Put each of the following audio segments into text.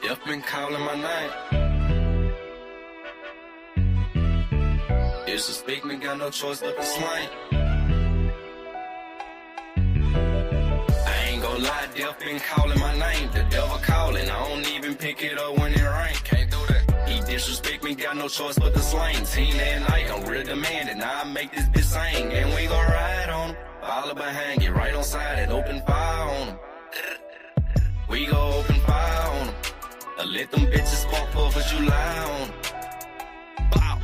Death been calling my name. Disrespect me, got no choice but to slang. I ain't gon' lie, death been calling my name. The devil calling, I don't even pick it up when it rain. Can't do that. He disrespect me, got no choice but to slang. Teen at night, I'm real demanding. Now I make this bitch sing, and we gon' ride on him. Follow behind, get right on side and open fire on him. We gon' open fire on him. Let them bitches spark up as you lie on them. Bow.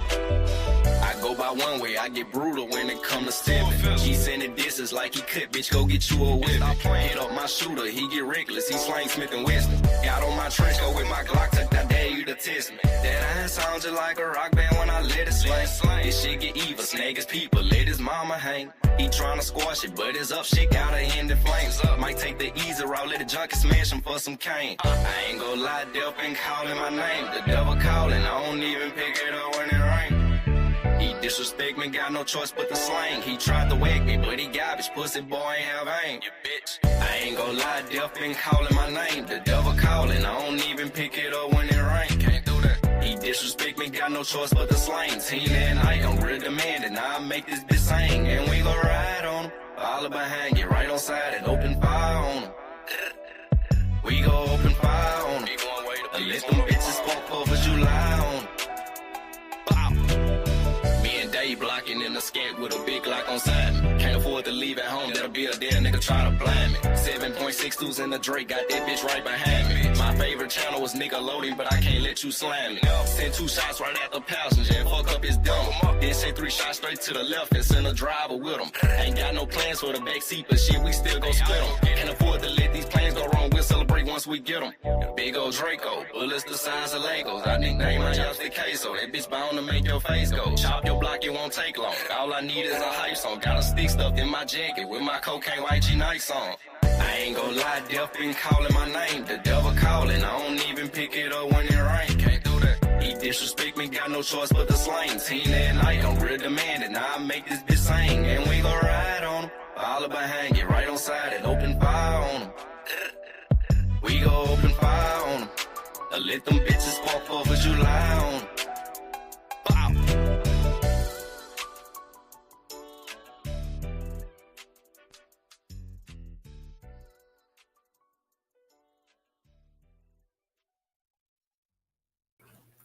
I go by one way, I get brutal when it come to stepping. He sending disses like he could, bitch, go get you a whip. Hit up my shooter, he get reckless, he slang Smith and Wesson. Got on my trench coat with my Glock, took that dare you to test me. That iron sound just like a rock band when I let it slang. This shit get evil, snag his people, let his mama hang. He tryna squash it, but his up shit gotta end in flames. Might take the easy route, let the junkie smash him for some cane. I ain't gon' lie, death been calling my name. The devil calling, I don't even pick it up when it rain. He disrespect me, got no choice but to slang. He tried to whack me, but he garbage, pussy boy ain't have aim. You bitch. I ain't gon' lie, death been calling my name. The devil calling, I don't even pick it up when it rain. Can't do that. He disrespect me, got no choice but to slang. Teen at night, I'm real demanding. Now I make this bitch sing, and we gon' ride on him. Follow behind, get right on side and open fire on him. We gon' open fire on him. Let them bitches spark up as you lie on him. Me and Dave blocking in the skank with a big lock on side me. Can't afford to leave at home, that'll be a dead nigga try to blind me. 7.62s in the Drake, got that bitch right behind me. My favorite channel was Nickelodeon, but I can't let you slam me. Send 2 shots right at the passenger and fuck up his dome. Then send 3 shots straight to the left and send a driver with him. Ain't got no plans for the backseat, but shit, we still gon' split them. Can't afford to let these plans go wrong, we'll celebrate once we get them. Big old Draco, bullets the size of Legos. I nickname my chopstick queso, that bitch bound to make your face go. Chop your block, it won't take long. All I need is a hype song. Got a stick stuffed in my jacket with my cocaine YG Nights on. I ain't gon' lie, death been calling my name. The devil calling, I don't even pick it up when it rain. Can't do that. He disrespect me, got no choice but to slang. Teen at night, I'm real demanding. Now I make this bitch sing, and we gon' ride on him. Follow behind, get right on side and open fire on him. We gon' open fire on him. Let them bitches spark up as you lie on him.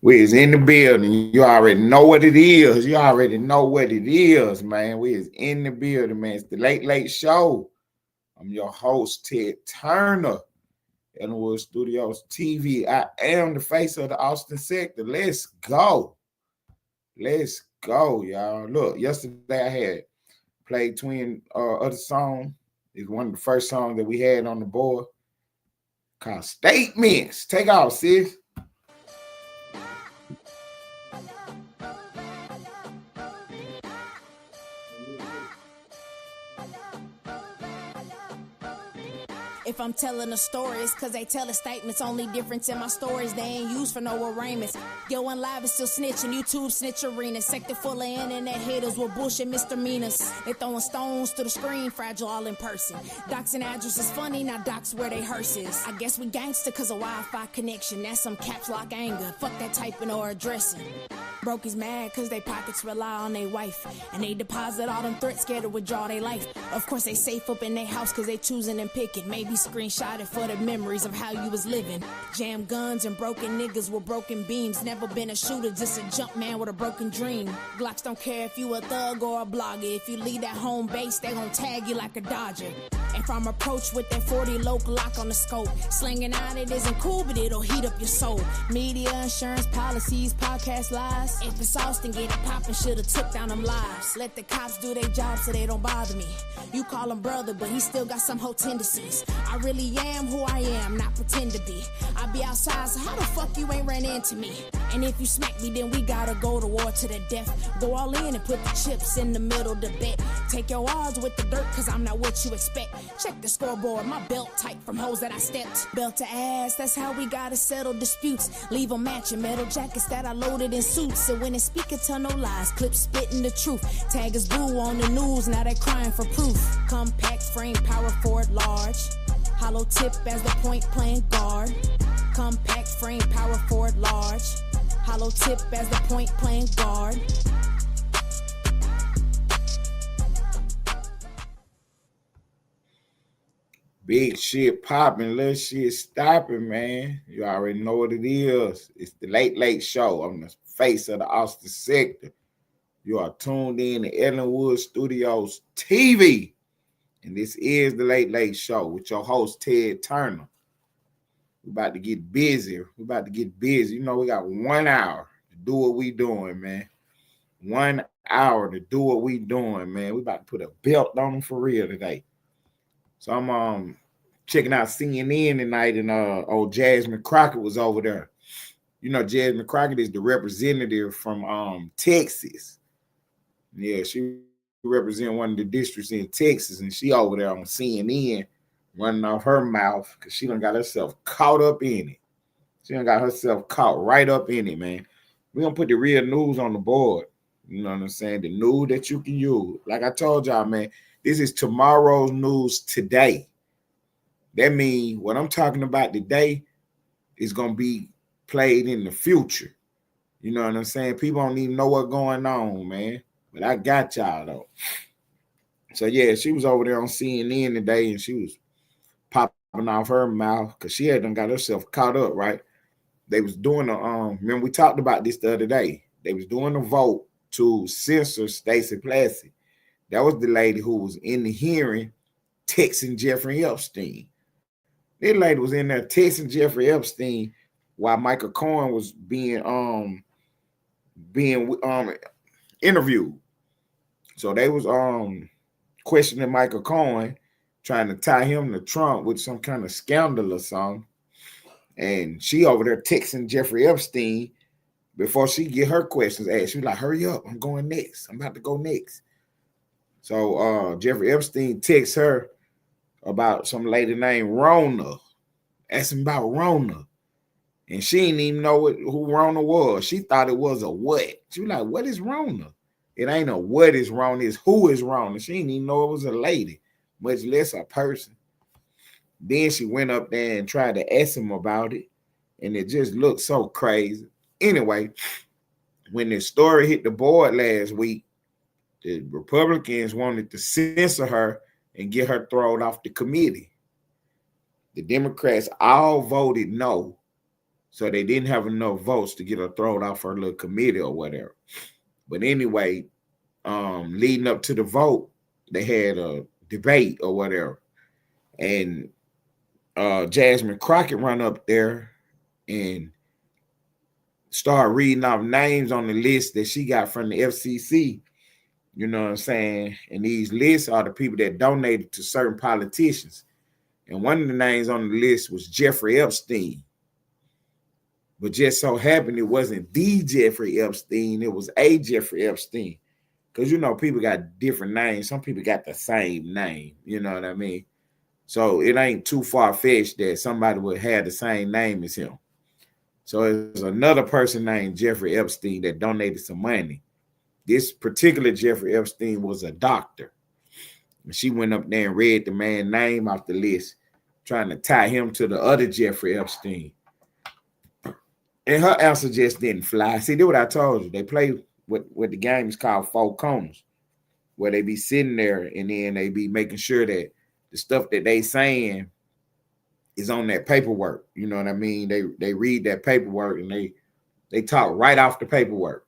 We is in the building. You already know what it is. You already know what it is, man. We is in the building, man. It's the Late Late Show. I'm your host, Ted Turner, Ellenwood Studios TV. I am the face of the Austin sector. Let's go. Let's go, y'all. Look, yesterday I had played Twin other song. It's one of the first songs that we had on the board called Statements. Take off, sis. If I'm telling a story, it's cause they tell the statements. Only difference in my stories, they ain't used for no arraignments. Yo, on live is still snitching, YouTube snitch arena. Sector full of internet haters with bullshit misdemeanors. They throwing stones to the screen, fragile all in person. Docs and address is funny, now docs where they hearses. I guess we gangster cause of Wi-Fi connection. That's some caps lock anger, fuck that typing or addressing. Brokies mad cause they pockets rely on their wife. And they deposit all them threats, scared to withdraw their life. Of course they safe up in their house cause they choosing and picking. Maybe screenshot it for the memories of how you was living. Jam guns and broken niggas with broken beams. Never been a shooter, just a jump man with a broken dream. Glocks don't care if you a thug or a blogger. If you leave that home base, they gon' tag you like a Dodger. If I'm approached with that 40 local lock on the scope, slinging out it isn't cool, but it'll heat up your soul. Media, insurance, policies, podcast lies. If it's Austin, get it poppin', should've took down them lives. Let the cops do their job so they don't bother me. You call him brother, but he still got some whole tendencies. I really am who I am, not pretend to be. I be outside, so how the fuck you ain't ran into me? And if you smack me, then we gotta go to war to the death. Go all in and put the chips in the middle to bet. Take your odds with the dirt, cause I'm not what you expect. Check the scoreboard, my belt tight from hoes that I stepped. Belt to ass, that's how we gotta settle disputes. Leave them matching metal jackets that I loaded in suits. So when it speak it tell no lies, clips spitting the truth. Tag is Gooo on the news, now they crying for proof. Compact frame, power forward large. Hollow tip as the point playing guard. Compact frame, power forward large. Hollow tip as the point playing guard. Big shit popping, little shit stopping, man. You already know what it is. It's the Late Late Show. I'm the face of the Austin sector. You are tuned in to Ellenwood Studios TV. And this is the Late Late Show with your host, Ted Turner. We're about to get busy. You know, we got 1 hour to do what we doing, man. 1 hour to do what we doing, man. We about to put a belt on them for real today. So I'm checking out CNN tonight, and old Jasmine Crockett was over there. You know, Jasmine Crockett is the representative from Texas. Yeah, she represents one of the districts in Texas, and she over there on CNN running off her mouth because she done got herself caught up in it. She done got herself caught right up in it, man. We're going to put the real news on the board. You know what I'm saying? The news that you can use. Like I told y'all, man, this is tomorrow's news today. That means what I'm talking about today is going to be played in the future. You know what I'm saying? People don't even know what's going on, man. But I got y'all, though. So, yeah, she was over there on CNN today, and she was popping off her mouth because she had done got herself caught up, right? They was doing remember we talked about this the other day. They was doing a vote to censor Stacey Plassey. That was the lady who was in the hearing texting Jeffrey Epstein. That lady was in there texting Jeffrey Epstein while Michael Cohen was being interviewed. So they was questioning Michael Cohen, trying to tie him to Trump with some kind of scandal or something. And she over there texting Jeffrey Epstein before she get her questions asked. She was like, hurry up, I'm going next. I'm about to go next. So Jeffrey Epstein texts her about some lady named Rona. Asking about Rona. And she didn't even know who Rona was. She thought it was a what. She was like, what is Rona? It ain't a what is Rona, it's who is Rona. She didn't even know it was a lady, much less a person. Then she went up there and tried to ask him about it, and it just looked so crazy. Anyway, when the story hit the board last week, the Republicans wanted to censor her and get her thrown off the committee. The Democrats all voted no, so they didn't have enough votes to get her thrown off her little committee or whatever. But anyway, leading up to the vote, they had a debate or whatever, and Jasmine Crockett run up there and start reading off names on the list that she got from the FCC. You know what I'm saying? And these lists are the people that donated to certain politicians. And one of the names on the list was Jeffrey Epstein. But just so happened it wasn't the Jeffrey Epstein, it was a Jeffrey Epstein. Because, you know, people got different names. Some people got the same name. You know what I mean? So it ain't too far-fetched that somebody would have the same name as him. So there's another person named Jeffrey Epstein that donated some money. This particular Jeffrey Epstein was a doctor. And she went up there and read the man's name off the list, trying to tie him to the other Jeffrey Epstein. And her answer just didn't fly. See, that's what I told you. They play what the game is called four corners, where they be sitting there and then they be making sure that the stuff that they saying is on that paperwork. You know what I mean? They read that paperwork and they talk right off the paperwork.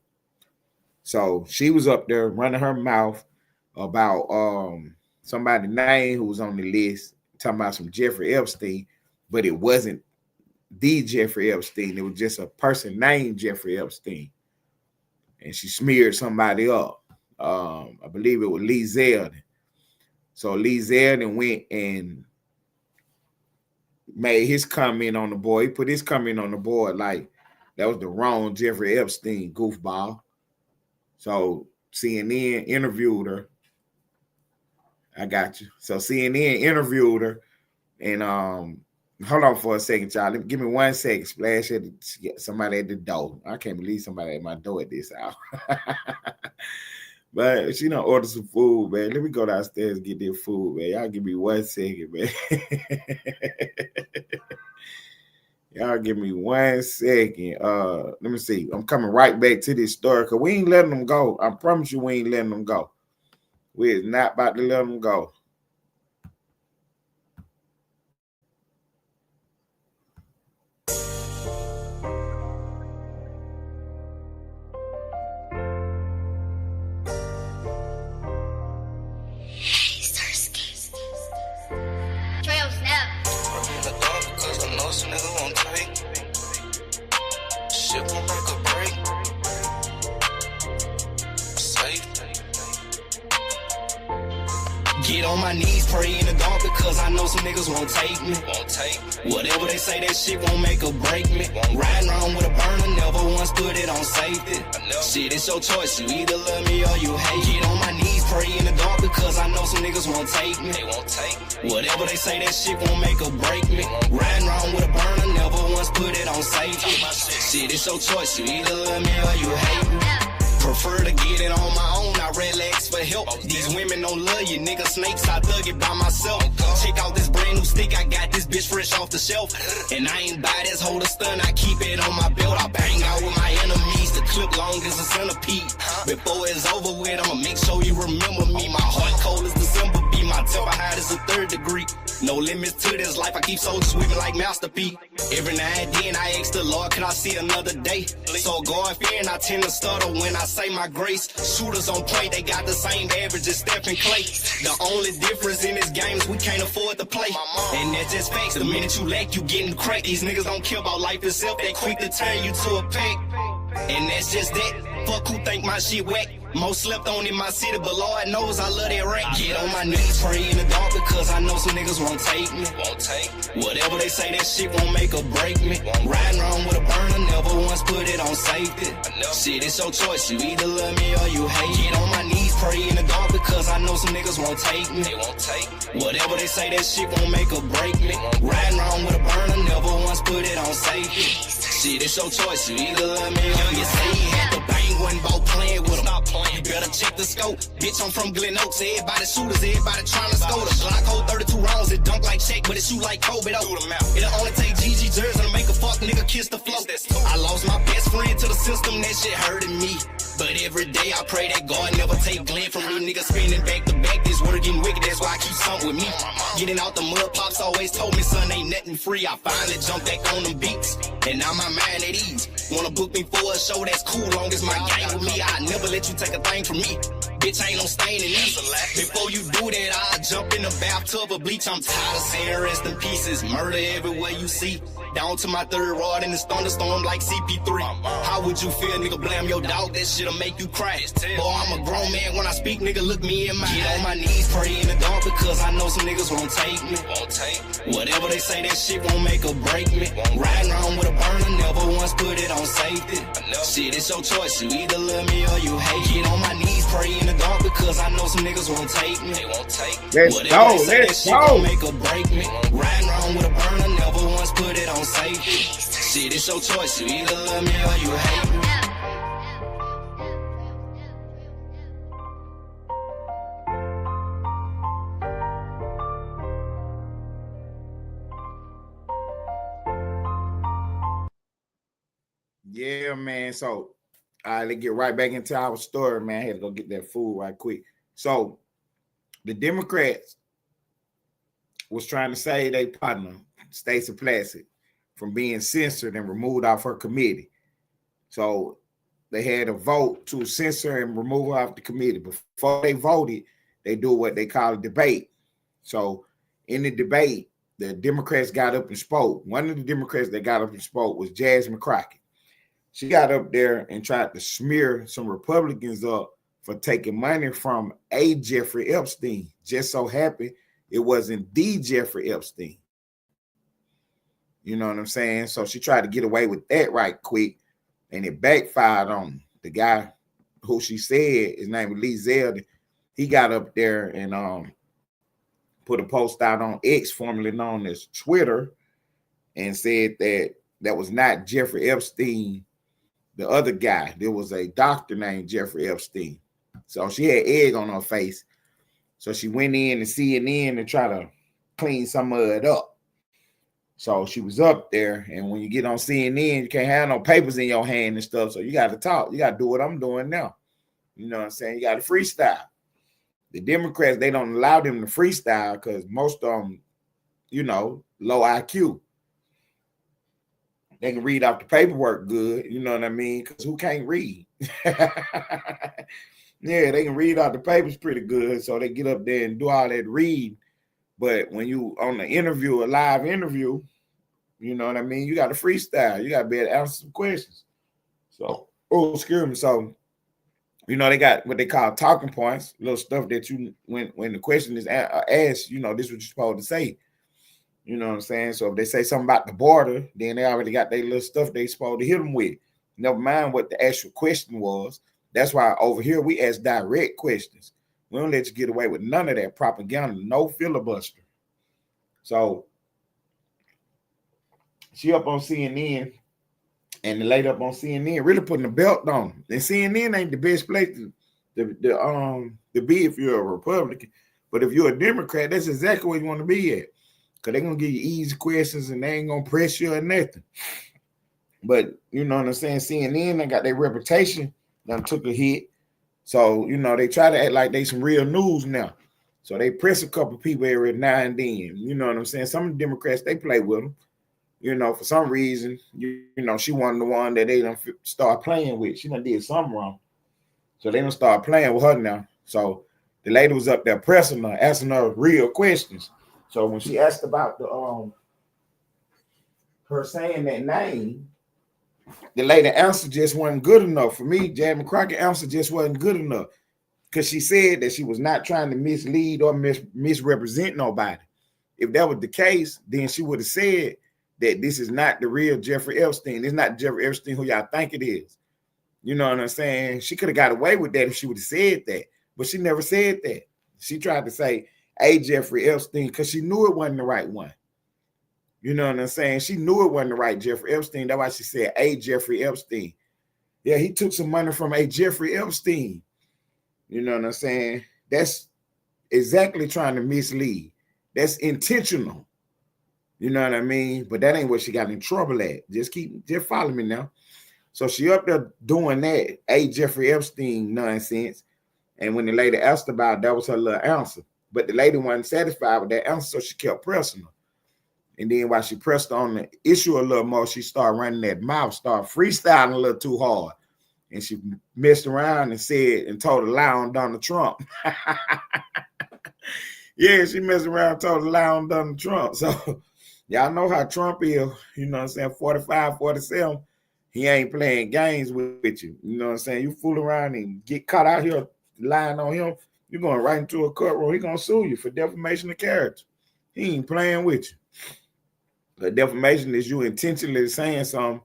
So she was up there running her mouth about somebody's name who was on the list, talking about some Jeffrey Epstein, but it wasn't the Jeffrey Epstein. It was just a person named Jeffrey Epstein. And she smeared somebody up. I believe it was Lee Zeldin. So Lee Zeldin went and made his comment on the board. He put his comment on the board like that was the wrong Jeffrey Epstein, goofball. So CNN interviewed her. I got you. So CNN interviewed her, and hold on for a second, y'all. Give me 1 second. Splash at somebody at the door. I can't believe somebody at my door at this hour. But she done order some food, man. Let me go downstairs and get their food, man. Y'all give me 1 second, man. Y'all give me 1 second. Let me see. I'm coming right back to this story because we ain't letting them go. I promise you we ain't letting them go. We're not about to let them go. Get on my knees, pray in the dark because I know some niggas won't take me. Whatever they say, that shit won't make or break me. Riding around with a burner, never once put it on safety. Shit, it's your choice, you either love me or you hate. Get on my knees, pray in the dark because I know some niggas won't take me. Whatever they say, that shit won't make or break me. Riding around with a burner, never once put it on safety. Shit, it's your choice, you either love me or you hate me. Prefer to get it on my own, I relax for help. These women don't love you, nigga snakes, I thug it by myself. Check out this brand new stick, I got this bitch fresh off the shelf. And I ain't buy this holder stun, I keep it on my belt. I bang out with my enemies, the clip long as a centipede. Before it's over with, I'ma make sure you remember me. My heart cold as December, be my temper hot as a 3rd degree. No limits to this life, I keep soldiers sweeping like Master P. Every now and then I ask the Lord, can I see another day? So God fearing, I tend to stutter when I say my grace. Shooters on point, they got the same average as Stephen Clay. The only difference in this game is we can't afford to play. And that's just facts, the minute you lack, you getting cracked. These niggas don't care about life itself, they quick to turn you to a pack. And that's just that, fuck who think my shit whack. Most slept on in my city, but Lord knows I love that rank. Get on my knees, pray in the dark because I know some niggas won't take me. Whatever they say, that shit won't make or break me. Riding around with a burner, never once put it on safety. Shit, it's your choice, you either love me or you hate. Get on my knees, pray in the dark because I know some niggas won't take me. Whatever they say, that shit won't make or break me. Riding around with a burner, never once put it on safety. Shit, it's your choice, you either love me or you say you had the bang one ball playing with them. You better check the scope. Bitch, I'm from Glen Oaks. Everybody shooters, everybody trying to score. The Glock hold 32 rounds. It dunk like Shaq, but it shoot like Kobe though. It'll only take GG jersey to make a fuck nigga kiss the floor. I lost my best friend to the system. That shit hurting me. But every day I pray that God never take Glenn from me. Niggas spinning back to back. This word getting wicked. That's why I keep something with me. Getting out the mud, pops always told me, son, ain't nothing free. I finally jumped back on them beats. And now my mind at ease. Wanna book me for a show that's cool, long as my gang with me. I never let you take a thing from me. Bitch, ain't no stain in me. Before you do that, I'll jump in the bathtub of bleach. I'm tired of saying rest in pieces. Murder everywhere you see. Down to my 3rd rod in this thunderstorm like CP3. How would you feel, nigga? Blame your dog, that shit'll make you cry. Boy, I'm a grown man when I speak, nigga, look me in my eye. Get on my knees, pray in the dark because I know some niggas won't take me. Whatever they say, that shit won't make or break me. Riding around with a burner, never once put it on safety. Shit, it's your choice, you either love me or you hate. Get on my knees, pray in the dark because I know some niggas won't take me. Let's go, let's go. Make or break me. Riding around with a burner, never once put it on safety. Shit, it's your choice, you either love me or you hate me. Yeah, man. So, all right, let's get right back into our story, man. I had to go get that food right quick. So, the Democrats was trying to save their partner, Stacey Placid, from being censored and removed off her committee. So, they had a vote to censor and remove her off the committee. Before they voted, they do what they call a debate. So, in the debate, the Democrats got up and spoke. One of the Democrats that got up and spoke was Jasmine Crockett. She got up there and tried to smear some Republicans up for taking money from a Jeffrey Epstein. Just so happened it wasn't the Jeffrey Epstein. You know what I'm saying? So she tried to get away with that right quick, and it backfired on the guy who she said his name was Lee Zeldin. He got up there and put a post out on X, formerly known as Twitter, and said that was not Jeffrey Epstein. The other guy, there was a doctor named Jeffrey Epstein. So she had egg on her face. So she went in to CNN and try to clean some of it up. So she was up there, and when you get on CNN, you can't have no papers in your hand and stuff. So you got to talk. You got to do what I'm doing now. You know what I'm saying? You got to freestyle. The Democrats, they don't allow them to freestyle because most of them, you know, low IQ. They can read off the paperwork good, you know what I mean? Because who can't read? Yeah, they can read out the papers pretty good, so they get up there and do all that read. But when you on the interview, a live interview, you know what I mean? You got to freestyle. You got to be able to answer some questions. So, excuse me. So, you know, they got what they call talking points, little stuff that you, when the question is asked, you know, this is what you're supposed to say. You know what I'm saying? So if they say something about the border, then they already got their little stuff they supposed to hit them with. Never mind what the actual question was. That's why over here we ask direct questions. We don't let you get away with none of that propaganda, no filibuster. So she up on CNN, and the lady up on CNN really putting the belt on them. And CNN ain't the best place to be if you're a Republican. But if you're a Democrat, that's exactly where you want to be at. Because they're going to give you easy questions and they ain't going to press you or nothing. But, you know what I'm saying? CNN, they got their reputation. Done took a hit. So, you know, they try to act like they some real news now. So they press a couple people every now and then. You know what I'm saying? Some of the Democrats, they play with them. You know, for some reason, you know, she wasn't the one that they done start playing with. She done did something wrong. So they done start playing with her now. So the lady was up there pressing her, asking her real questions. So when she asked about the her saying that name, the lady answer just wasn't good enough for me. Jasmine Crockett answer just wasn't good enough because she said that she was not trying to mislead or misrepresent nobody. If that was the case, then she would have said that this is not the real Jeffrey Epstein. It's not Jeffrey Epstein who y'all think it is. You know what I'm saying? She could have got away with that if she would have said that, but she never said that. She tried to say a Jeffrey Epstein because she knew it wasn't the right one. You know what I'm saying? She knew it wasn't the right Jeffrey Epstein. That's why she said a Jeffrey Epstein. Yeah, he took some money from a Jeffrey Epstein. You know what I'm saying? That's exactly trying to mislead. That's intentional. You know what I mean? But that ain't what she got in trouble at. Just follow me now. So she up there doing that, a Jeffrey Epstein nonsense. And when the lady asked about it, that was her little answer. But the lady wasn't satisfied with that answer, so she kept pressing her. And then while she pressed on the issue a little more, she started running that mouth, started freestyling a little too hard. And she messed around and said and told a lie on Donald Trump. Yeah, she messed around and told a lie on Donald Trump. So y'all know how Trump is, you know what I'm saying, 45, 47. He ain't playing games with you. You know what I'm saying? You fool around and get caught out here lying on him, you're going right into a courtroom. He's going to sue you for defamation of character. He ain't playing with you. The defamation is you intentionally saying something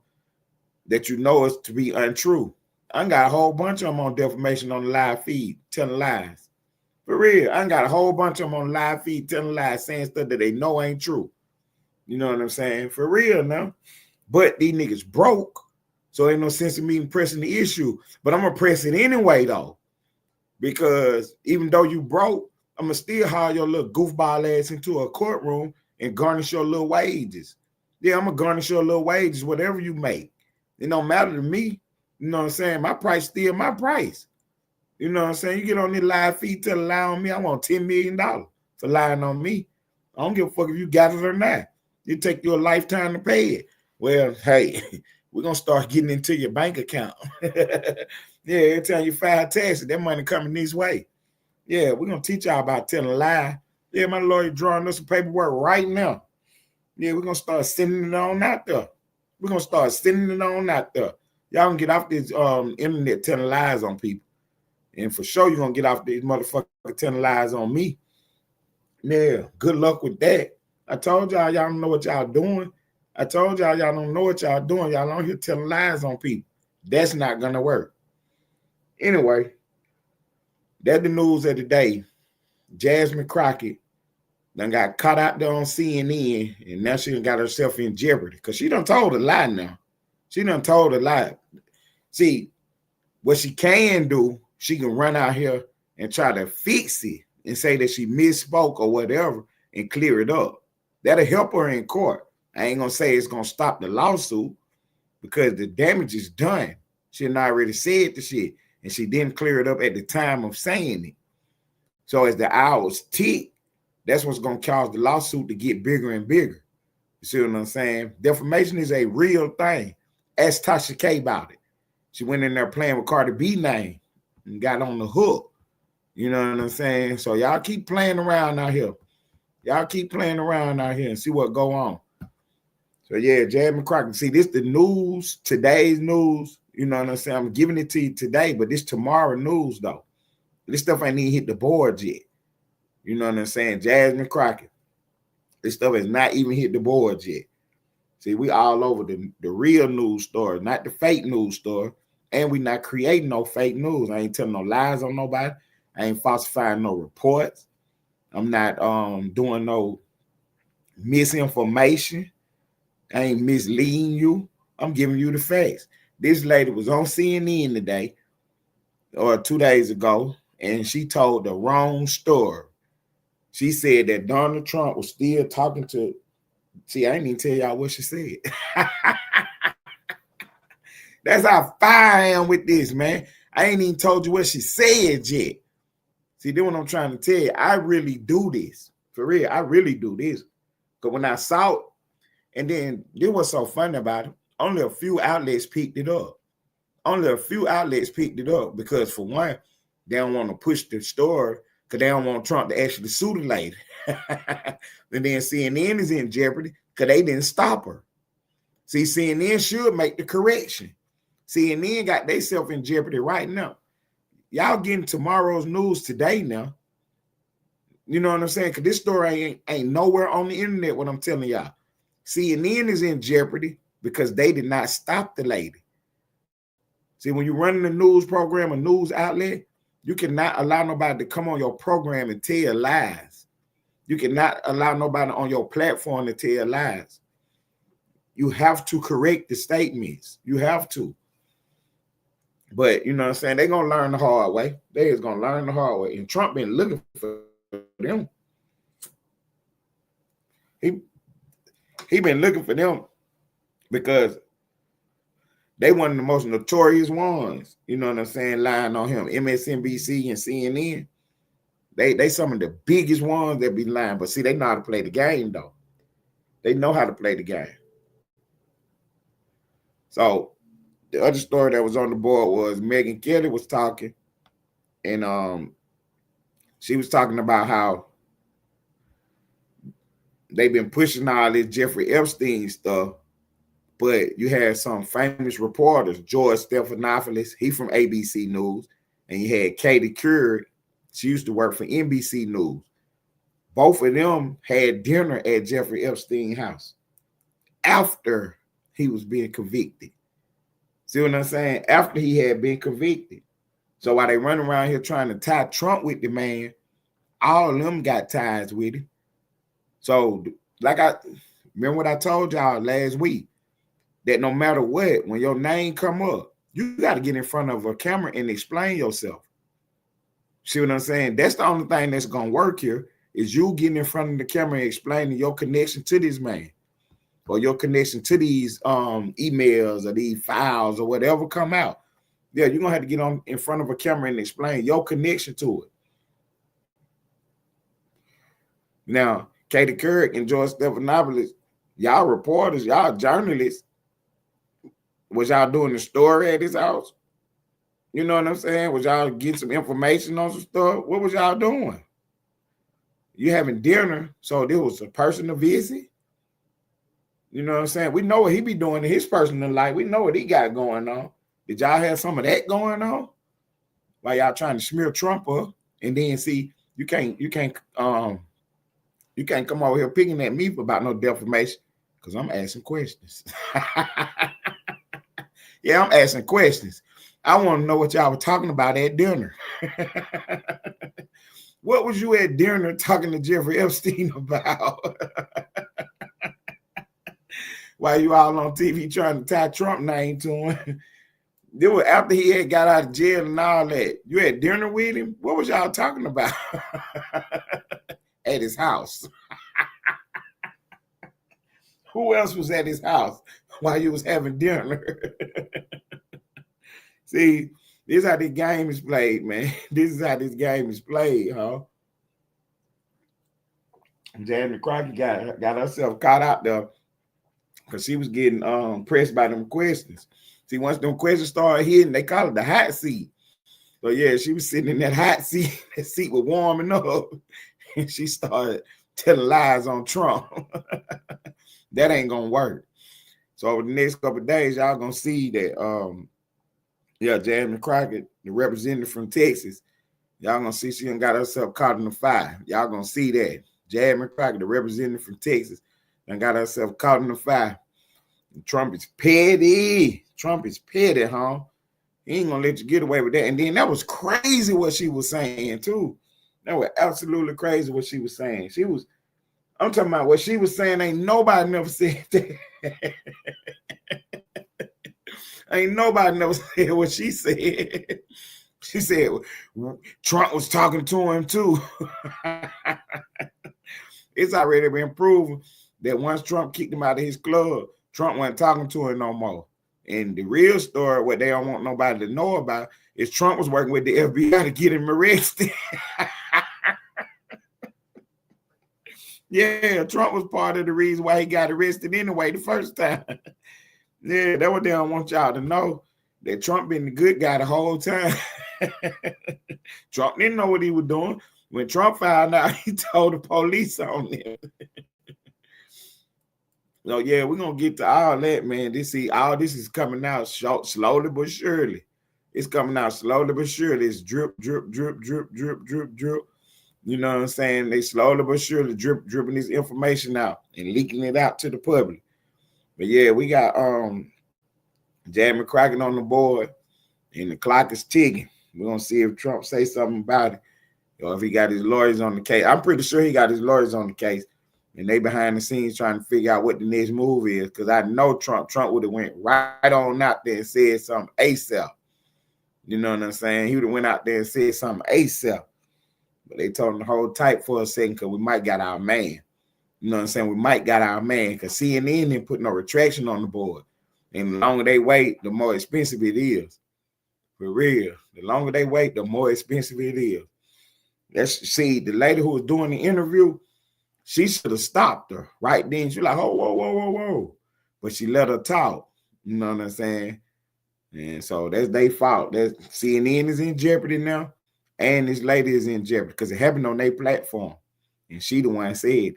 that you know is to be untrue. I got a whole bunch of them on defamation on the live feed, telling lies. For real, I got a whole bunch of them on the live feed telling lies, saying stuff that they know ain't true. You know what I'm saying? For real now. But these niggas broke, so ain't no sense in me pressing the issue. But I'm going to press it anyway, though. Because even though you broke, I'm going to still haul your little goofball ass into a courtroom and garnish your little wages. Yeah, I'm going to garnish your little wages, whatever you make. It don't matter to me. You know what I'm saying? My price still my price. You know what I'm saying? You get on this live feed to lie on me, I want $10 million for lying on me. I don't give a fuck if you got it or not. It take you a lifetime to pay it. Well, hey, we're going to start getting into your bank account. Yeah, every time you file taxes, that money coming this way. Yeah, we're going to teach y'all about telling a lie. Yeah, my lawyer drawing us some paperwork right now. Yeah, we're going to start sending it on out there. We're going to start sending it on out there. Y'all can get off this internet telling lies on people. And for sure, you're going to get off this motherfucker telling lies on me. Yeah, good luck with that. I told y'all don't know what y'all doing. I told y'all don't know what y'all doing. Y'all on here telling lies on people. That's not going to work. Anyway, that's the news of the day. Jasmine Crockett done got caught out there on CNN, and now she done got herself in jeopardy because she done told a lie now. She done told a lie. See, what she can do, she can run out here and try to fix it and say that she misspoke or whatever and clear it up. That'll help her in court. I ain't gonna say it's gonna stop the lawsuit because the damage is done. She had already said the shit and she didn't clear it up at the time of saying it. So as the hours tick, that's what's gonna cause the lawsuit to get bigger and bigger. You see what I'm saying? Defamation is a real thing. Ask Tasha K about it. She went in there playing with Cardi B name and got on the hook. You know what I'm saying? So y'all keep playing around out here. Y'all keep playing around out here and see what go on. So yeah, Jasmine Crockett. See, this the news, today's news. You know what I'm saying? I'm giving it to you today, but this tomorrow news though. This stuff ain't even hit the boards yet. You know what I'm saying? Jasmine Crockett. This stuff has not even hit the boards yet. See, we all over the real news story, not the fake news story. And we not creating no fake news. I ain't telling no lies on nobody. I ain't falsifying no reports. I'm not doing no misinformation. I ain't misleading you. I'm giving you the facts. This lady was on CNN today or 2 days ago, and she told the wrong story. She said that Donald Trump was still talking to, see, I ain't even tell y'all what she said. That's how fire I am with this, man. I ain't even told you what she said yet. See, that's what I'm trying to tell you. I really do this. For real, I really do this. Because when I saw it, and then this was so funny about it, only a few outlets picked it up. Only a few outlets picked it up because, for one, they don't want to push the story because they don't want Trump to actually sue the lady. And then CNN is in jeopardy because they didn't stop her. See, CNN should make the correction. CNN got themselves in jeopardy right now. Y'all getting tomorrow's news today now. You know what I'm saying? Because this story ain't nowhere on the internet, what I'm telling y'all. CNN is in jeopardy because they did not stop the lady. See, when you're running a news program, a news outlet, you cannot allow nobody to come on your program and tell lies. You cannot allow nobody on your platform to tell lies. You have to correct the statements. You have to. But, you know what I'm saying? They're going to learn the hard way. They is going to learn the hard way. And Trump been looking for them. He been looking for them because they one of the most notorious ones. You know what I'm saying? Lying on him. MSNBC and CNN. They some of the biggest ones that be lying. But see, they know how to play the game, though. They know how to play the game. So the other story that was on the board was Megyn Kelly was talking, and she was talking about how they've been pushing all this Jeffrey Epstein stuff, but you had some famous reporters, George Stephanopoulos, he from ABC News, and you had Katie Couric, she used to work for NBC News. Both of them had dinner at Jeffrey Epstein's house after he was being convicted. See what I'm saying? After he had been convicted. So while they run around here trying to tie Trump with the man, all of them got ties with him. So like I remember what I told y'all last week, that no matter what, when your name come up, you got to get in front of a camera and explain yourself. See what I'm saying? That's the only thing that's going to work here is you getting in front of the camera and explaining your connection to this man. Or your connection to these emails or these files or whatever come out. Yeah, you're going to have to get on in front of a camera and explain your connection to it. Now, Katie Couric and George Stephanopoulos, y'all reporters, y'all journalists, was y'all doing the story at his house? You know what I'm saying? Was y'all getting some information on some stuff? What was y'all doing? You having dinner, so there was a person to visit? You know what I'm saying? We know what he be doing in his personal life. We know what he got going on. Did y'all have some of that going on? While y'all trying to smear Trump up, and then see you can't come over here picking at me about no defamation because I'm asking questions. Yeah, I'm asking questions. I want to know what y'all were talking about at dinner. What was you at dinner talking to Jeffrey Epstein about? While you all on TV trying to tie Trump name to him. This was after he had got out of jail and all that. You had dinner with him? What was y'all talking about? At his house. Who else was at his house while you was having dinner? See, this is how this game is played, man. This is how this game is played, huh? Jasmine Crockett got herself caught out there because she was getting pressed by them questions. See, once them questions started hitting, they call it the hot seat. So yeah, she was sitting in that hot seat. That seat was warming up, and she started telling lies on Trump. That ain't gonna work. So over the next couple of days, y'all gonna see that Jasmine Crockett, the representative from Texas, y'all gonna see she done got herself caught in the fire. Y'all gonna see that. Jasmine Crockett, the representative from Texas, done got herself caught in the fire. And Trump is petty. Trump is petty, huh? He ain't gonna let you get away with that. And then that was crazy what she was saying, too. That was absolutely crazy what she was saying. I'm talking about what she was saying. Ain't nobody never said that. Ain't nobody never said what she said. She said Trump was talking to him too. It's already been proven that once Trump kicked him out of his club, Trump wasn't talking to him no more. And the real story, what they don't want nobody to know about, is Trump was working with the FBI to get him arrested. Yeah, Trump was part of the reason why he got arrested anyway the first time. Yeah, that's what they don't want y'all to know, that Trump been the good guy the whole time. Trump didn't know what he was doing. When Trump found out, he told the police on him. So yeah, we're gonna get to all that, man. All this is coming out slowly but surely. It's coming out slowly but surely. It's drip, drip, drip, drip, drip, drip, drip. You know what I'm saying? They slowly but surely dripping this information out and leaking it out to the public. But yeah, we got Jasmine Crockett on the board, and the clock is ticking. We're gonna see if Trump say something about it, or if he got his lawyers on the case. I'm pretty sure he got his lawyers on the case, and they behind the scenes trying to figure out what the next move is. Because I know Trump would have went right on out there and said something ASAP. You know what I'm saying? He would have went out there and said something ASAP. But they told him to hold tight for a second because we might got our man. You know what I'm saying? We might got our man because CNN didn't put no retraction on the board. And the longer they wait, the more expensive it is. For real. The longer they wait, the more expensive it is. Let's see, the lady who was doing the interview, she should have stopped her right then. She was like, oh, whoa, whoa, whoa, whoa. But she let her talk. You know what I'm saying? And so that's their fault. CNN is in jeopardy now. And this lady is in jeopardy because it happened on their platform. And she the one said it.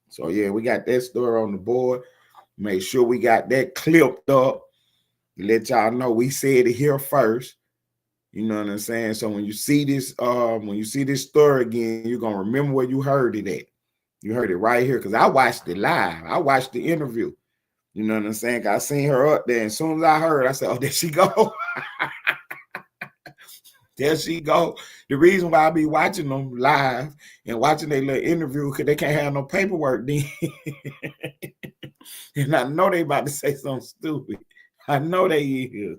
So, yeah, we got that story on the board. Make sure we got that clipped up. Let y'all know we said it here first. You know what I'm saying? So when you see this story again, you're going to remember where you heard it at. You heard it right here because I watched it live. I watched the interview. You know what I'm saying? I seen her up there. And as soon as I heard, I said, oh, there she go. There she go. The reason why I be watching them live and watching their little interview because they can't have no paperwork then. And I know they about to say something stupid. I know they is.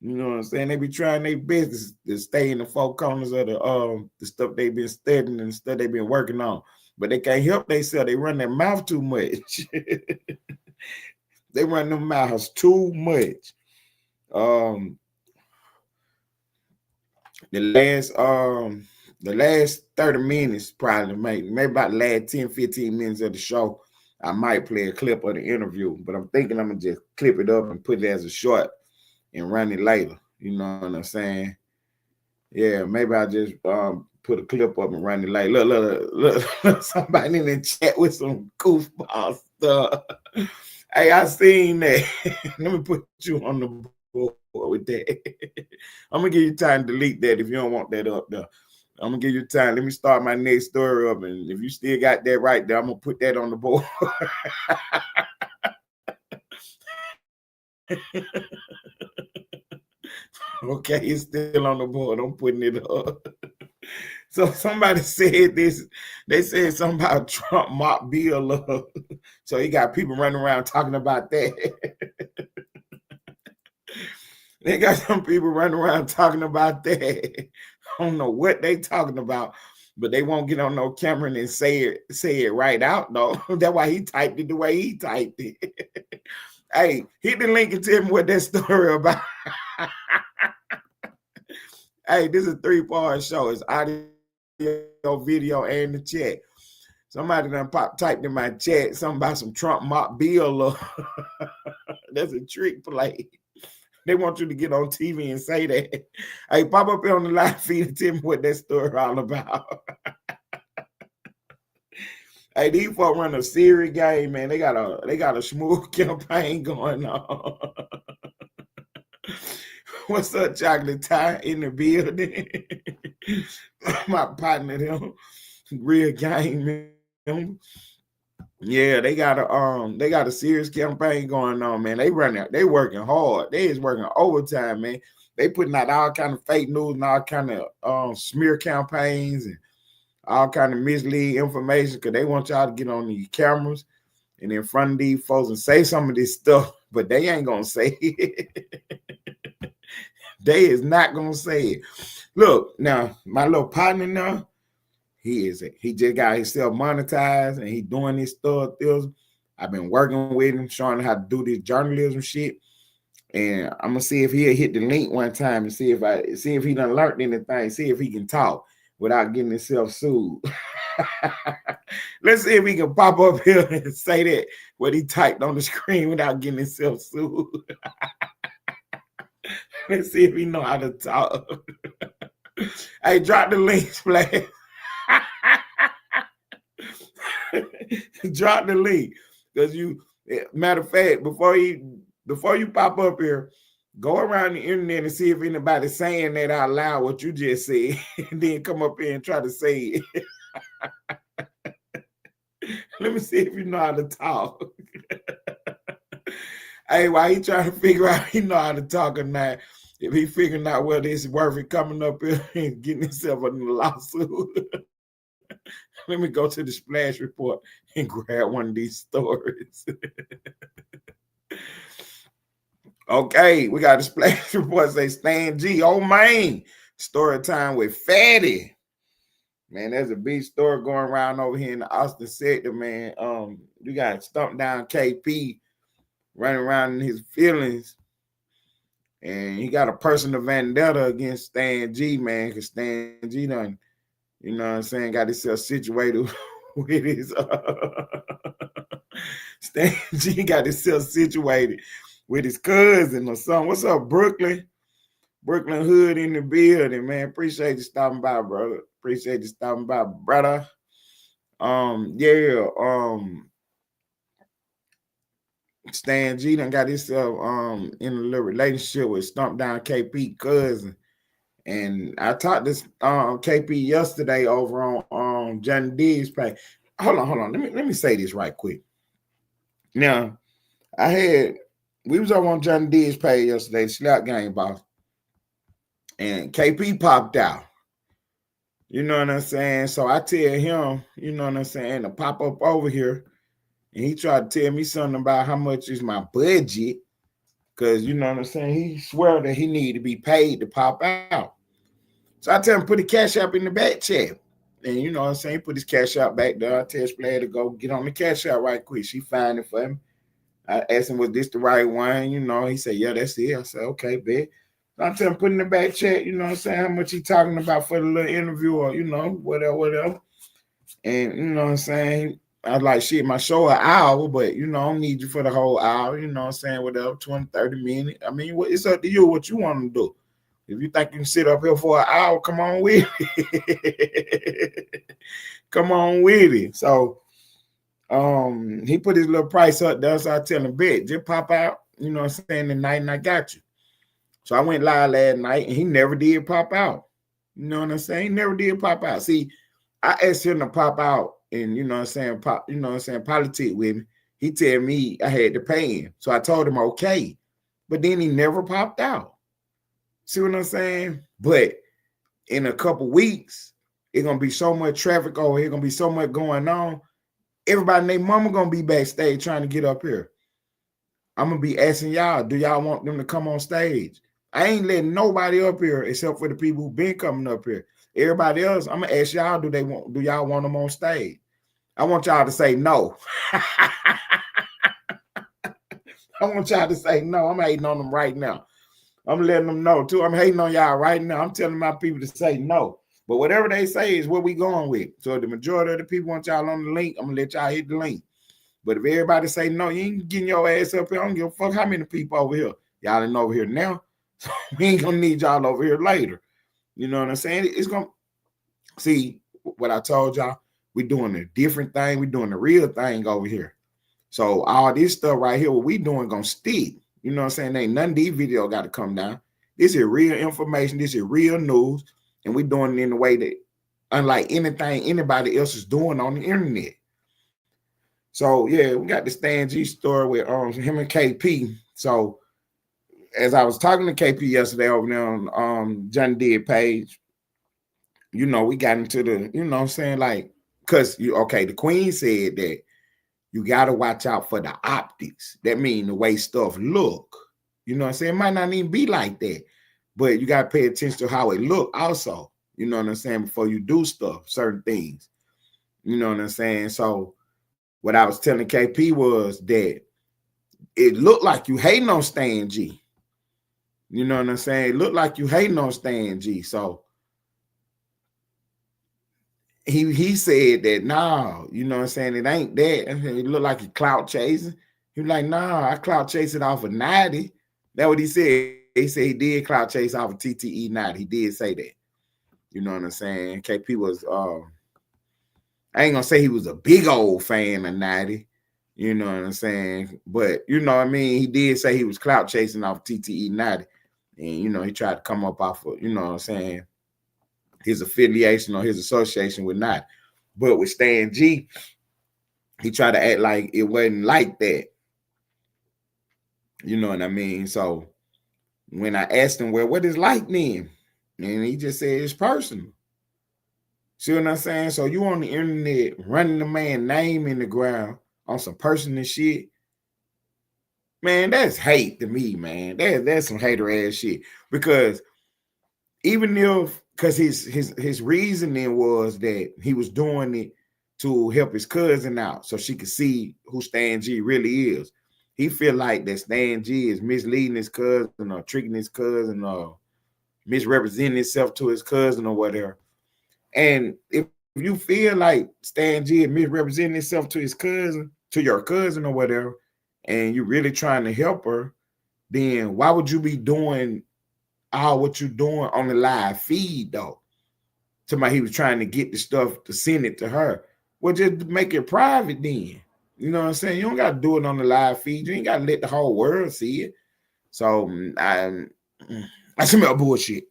You know what I'm saying? They be trying their best to stay in the four corners of the stuff they've been studying and stuff they've been working on. But they can't help themselves. They run their mouth too much. They run their mouths too much. The last 30 minutes probably, maybe about the last 10, 15 minutes of the show, I might play a clip of the interview, but I'm thinking I'm going to just clip it up and put it as a short and run it later. You know what I'm saying? Yeah, maybe I'll just put a clip up and run it later. Look, somebody in the chat with some goofball stuff. Hey, I seen that. Let me put you on the board with that. I'm going to give you time to delete that if you don't want that up there. I'm going to give you time. Let me start my next story up. And if you still got that right there, I'm going to put that on the board. Okay, it's still on the board. I'm putting it up. So somebody said this. They said something about Trump mock Bill up. So he got people running around talking about that. They got some people running around talking about that. I don't know what they talking about, but they won't get on no camera and say it right out though. That's why he typed it the way he typed it. Hey, hit the link and tell me what that story about. Hey, this is a 3-part show. It's audio, video, and the chat. Somebody done typed in my chat something about some Trump mock bill. That's a trick play. They want you to get on TV and say that. Hey, pop up here on the live feed and tell me what that story all about. Hey, these folks run a serious game, man. They got a smooth campaign going on. What's up, Chocolate Tie in the building? My partner, them real game, man. Yeah, they got a serious campaign going on, man. They working hard. They is working overtime, man. They putting out all kind of fake news and all kind of smear campaigns and all kind of mislead information because they want y'all to get on these cameras and in front of these folks and say some of this stuff, but they ain't gonna say it. They is not gonna say it. Look, now my little partner now, he just got himself monetized and he doing this stuff. I've been working with him, showing him how to do this journalism shit. And I'm gonna see if he'll hit the link one time and see if he done learned anything, see if he can talk without getting himself sued. Let's see if he can pop up here and say that what he typed on the screen without getting himself sued. Let's see if he know how to talk. Hey, drop the link, Splash. Drop the link. Because matter of fact, before you pop up here, go around the internet and see if anybody's saying that out loud, what you just said, and then come up here and try to say it. Let me see if you know how to talk. Hey, while he trying to figure out he know how to talk or not, if he figuring out whether it's worth it coming up here and getting himself in a lawsuit, let me go to the Splash Report and grab one of these stories. Okay, we got the Splash Report say Stan G. Oh, man. Story time with Fatty. Man, there's a big story going around over here in the Austin sector, man. You got Stump Down KP running around in his feelings. And he got a personal vendetta against Stan G, man, because Stan G done, you know what I'm saying, got himself situated with his Stan G got himself situated with his cousin or something. What's up, Brooklyn? Brooklyn Hood in the building, man. Appreciate you stopping by, brother. Appreciate you stopping by, brother. Stan G done got himself in a little relationship with Stump Down KP cousin. And I talked to KP yesterday over on John D's page. Hold on. Let me say this right quick. Now, we was over on John D's page yesterday, the Slap Game Boss. And KP popped out. You know what I'm saying? So I tell him, you know what I'm saying, to pop up over here. And he tried to tell me something about how much is my budget. Because, you know what I'm saying, he swear that he need to be paid to pop out. So I tell him, put the cash app in the back chat. And you know what I'm saying, put his cash out back there. I tell Splash to go get on the cash out right quick. She find it for him. I asked him, was this the right one? You know, he said, yeah, that's it. I said, okay, bet. So I tell him, put in the back chat, you know what I'm saying, how much he talking about for the little interview or, you know, whatever. And, you know what I'm saying, I was like, shit, my show an hour, but, you know, I don't need you for the whole hour, you know what I'm saying, whatever, 20, 30 minutes. I mean, it's up to you what you want to do. If you think you can sit up here for an hour, come on with it. Come on with it. So he put his little price up there, so I tell him, bet, just pop out, you know what I'm saying, tonight, and I got you. So I went live last night, and he never did pop out. You know what I'm saying? He never did pop out. See, I asked him to pop out and, you know what I'm saying, politic with me. He tell me I had to pay him. So I told him, okay. But then he never popped out. See what I'm saying? But in a couple weeks, it's going to be so much traffic over here. Going to be so much going on. Everybody and their mama going to be backstage trying to get up here. I'm going to be asking y'all, do y'all want them to come on stage? I ain't letting nobody up here except for the people who've been coming up here. Everybody else, I'm gonna ask y'all, do y'all want them on stage? I want y'all to say no. I want y'all to say no. I'm hating on them right now. I'm letting them know too. I'm hating on y'all right now. I'm telling my people to say no. But whatever they say is what we going with. So the majority of the people want y'all on the link. I'm gonna let y'all hit the link. But if everybody say no, you ain't getting your ass up here. I don't give a fuck how many people over here. Y'all ain't over here now. So we ain't gonna need y'all over here later. You know what I'm saying? It's gonna see what I told y'all. We're doing a different thing. We're doing the real thing over here. So all this stuff right here, what we doing gonna stick. You know what I'm saying? Ain't none of these videos got to come down. This is real information. This is real news. And we're doing it in a way that unlike anything anybody else is doing on the internet. So yeah, we got the Stan G story with him and KP. So as I was talking to KP yesterday over there on Johnny Dead page, you know, we got into the, you know what I'm saying, like, because the Queen said that you got to watch out for the optics. That means the way stuff look. You know what I'm saying? It might not even be like that, but you got to pay attention to how it look also. You know what I'm saying? Before you do stuff, certain things. You know what I'm saying? So what I was telling KP was that it looked like you hating on Stan G. You know what I'm saying? It looked like you hating on Stan G. So he said that, nah, you know what I'm saying? It ain't that. It looked like he clout chasing. He was like, nah, I clout chased it off of 90. That's what he said. He said he did clout chase off of TTE 90. He did say that. You know what I'm saying? KP was, I ain't gonna say he was a big old fan of 90. You know what I'm saying? But, you know what I mean? He did say he was clout chasing off TTE 90. And, you know, he tried to come up off of, you know what I'm saying, his affiliation or his association with 90. But with Stan G, he tried to act like it wasn't like that. You know what I mean? So when I asked him, well, what is like then? And he just said it's personal. See what I'm saying? So you on the internet running the man name in the ground on some personal shit. Man, that's hate to me, man. That's some hater ass shit. Because even if, because his reasoning was that he was doing it to help his cousin out so she could see who Stan G really is. He feel like that Stan G is misleading his cousin or tricking his cousin or misrepresenting himself to his cousin or whatever. And if you feel like Stan G is misrepresenting himself to his cousin, to your cousin or whatever, and you're really trying to help her, then why would you be doing all what you're doing on the live feed though? Somebody he was trying to get the stuff to send it to her. Well, just make it private then. You know what I'm saying? You don't got to do it on the live feed. You ain't got to let the whole world see it. So I smell bullshit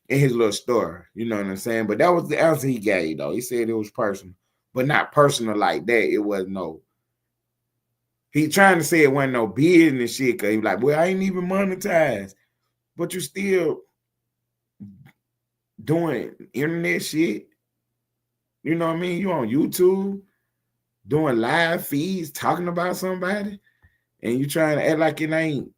in his little story. You know what I'm saying? But that was the answer he gave though. He said it was personal, but not personal like that. It was no. He trying to say it wasn't no business shit. Cause he was like, well, I ain't even monetized. But you still doing internet shit. You know what I mean? You on YouTube doing live feeds talking about somebody and you trying to act like it ain't.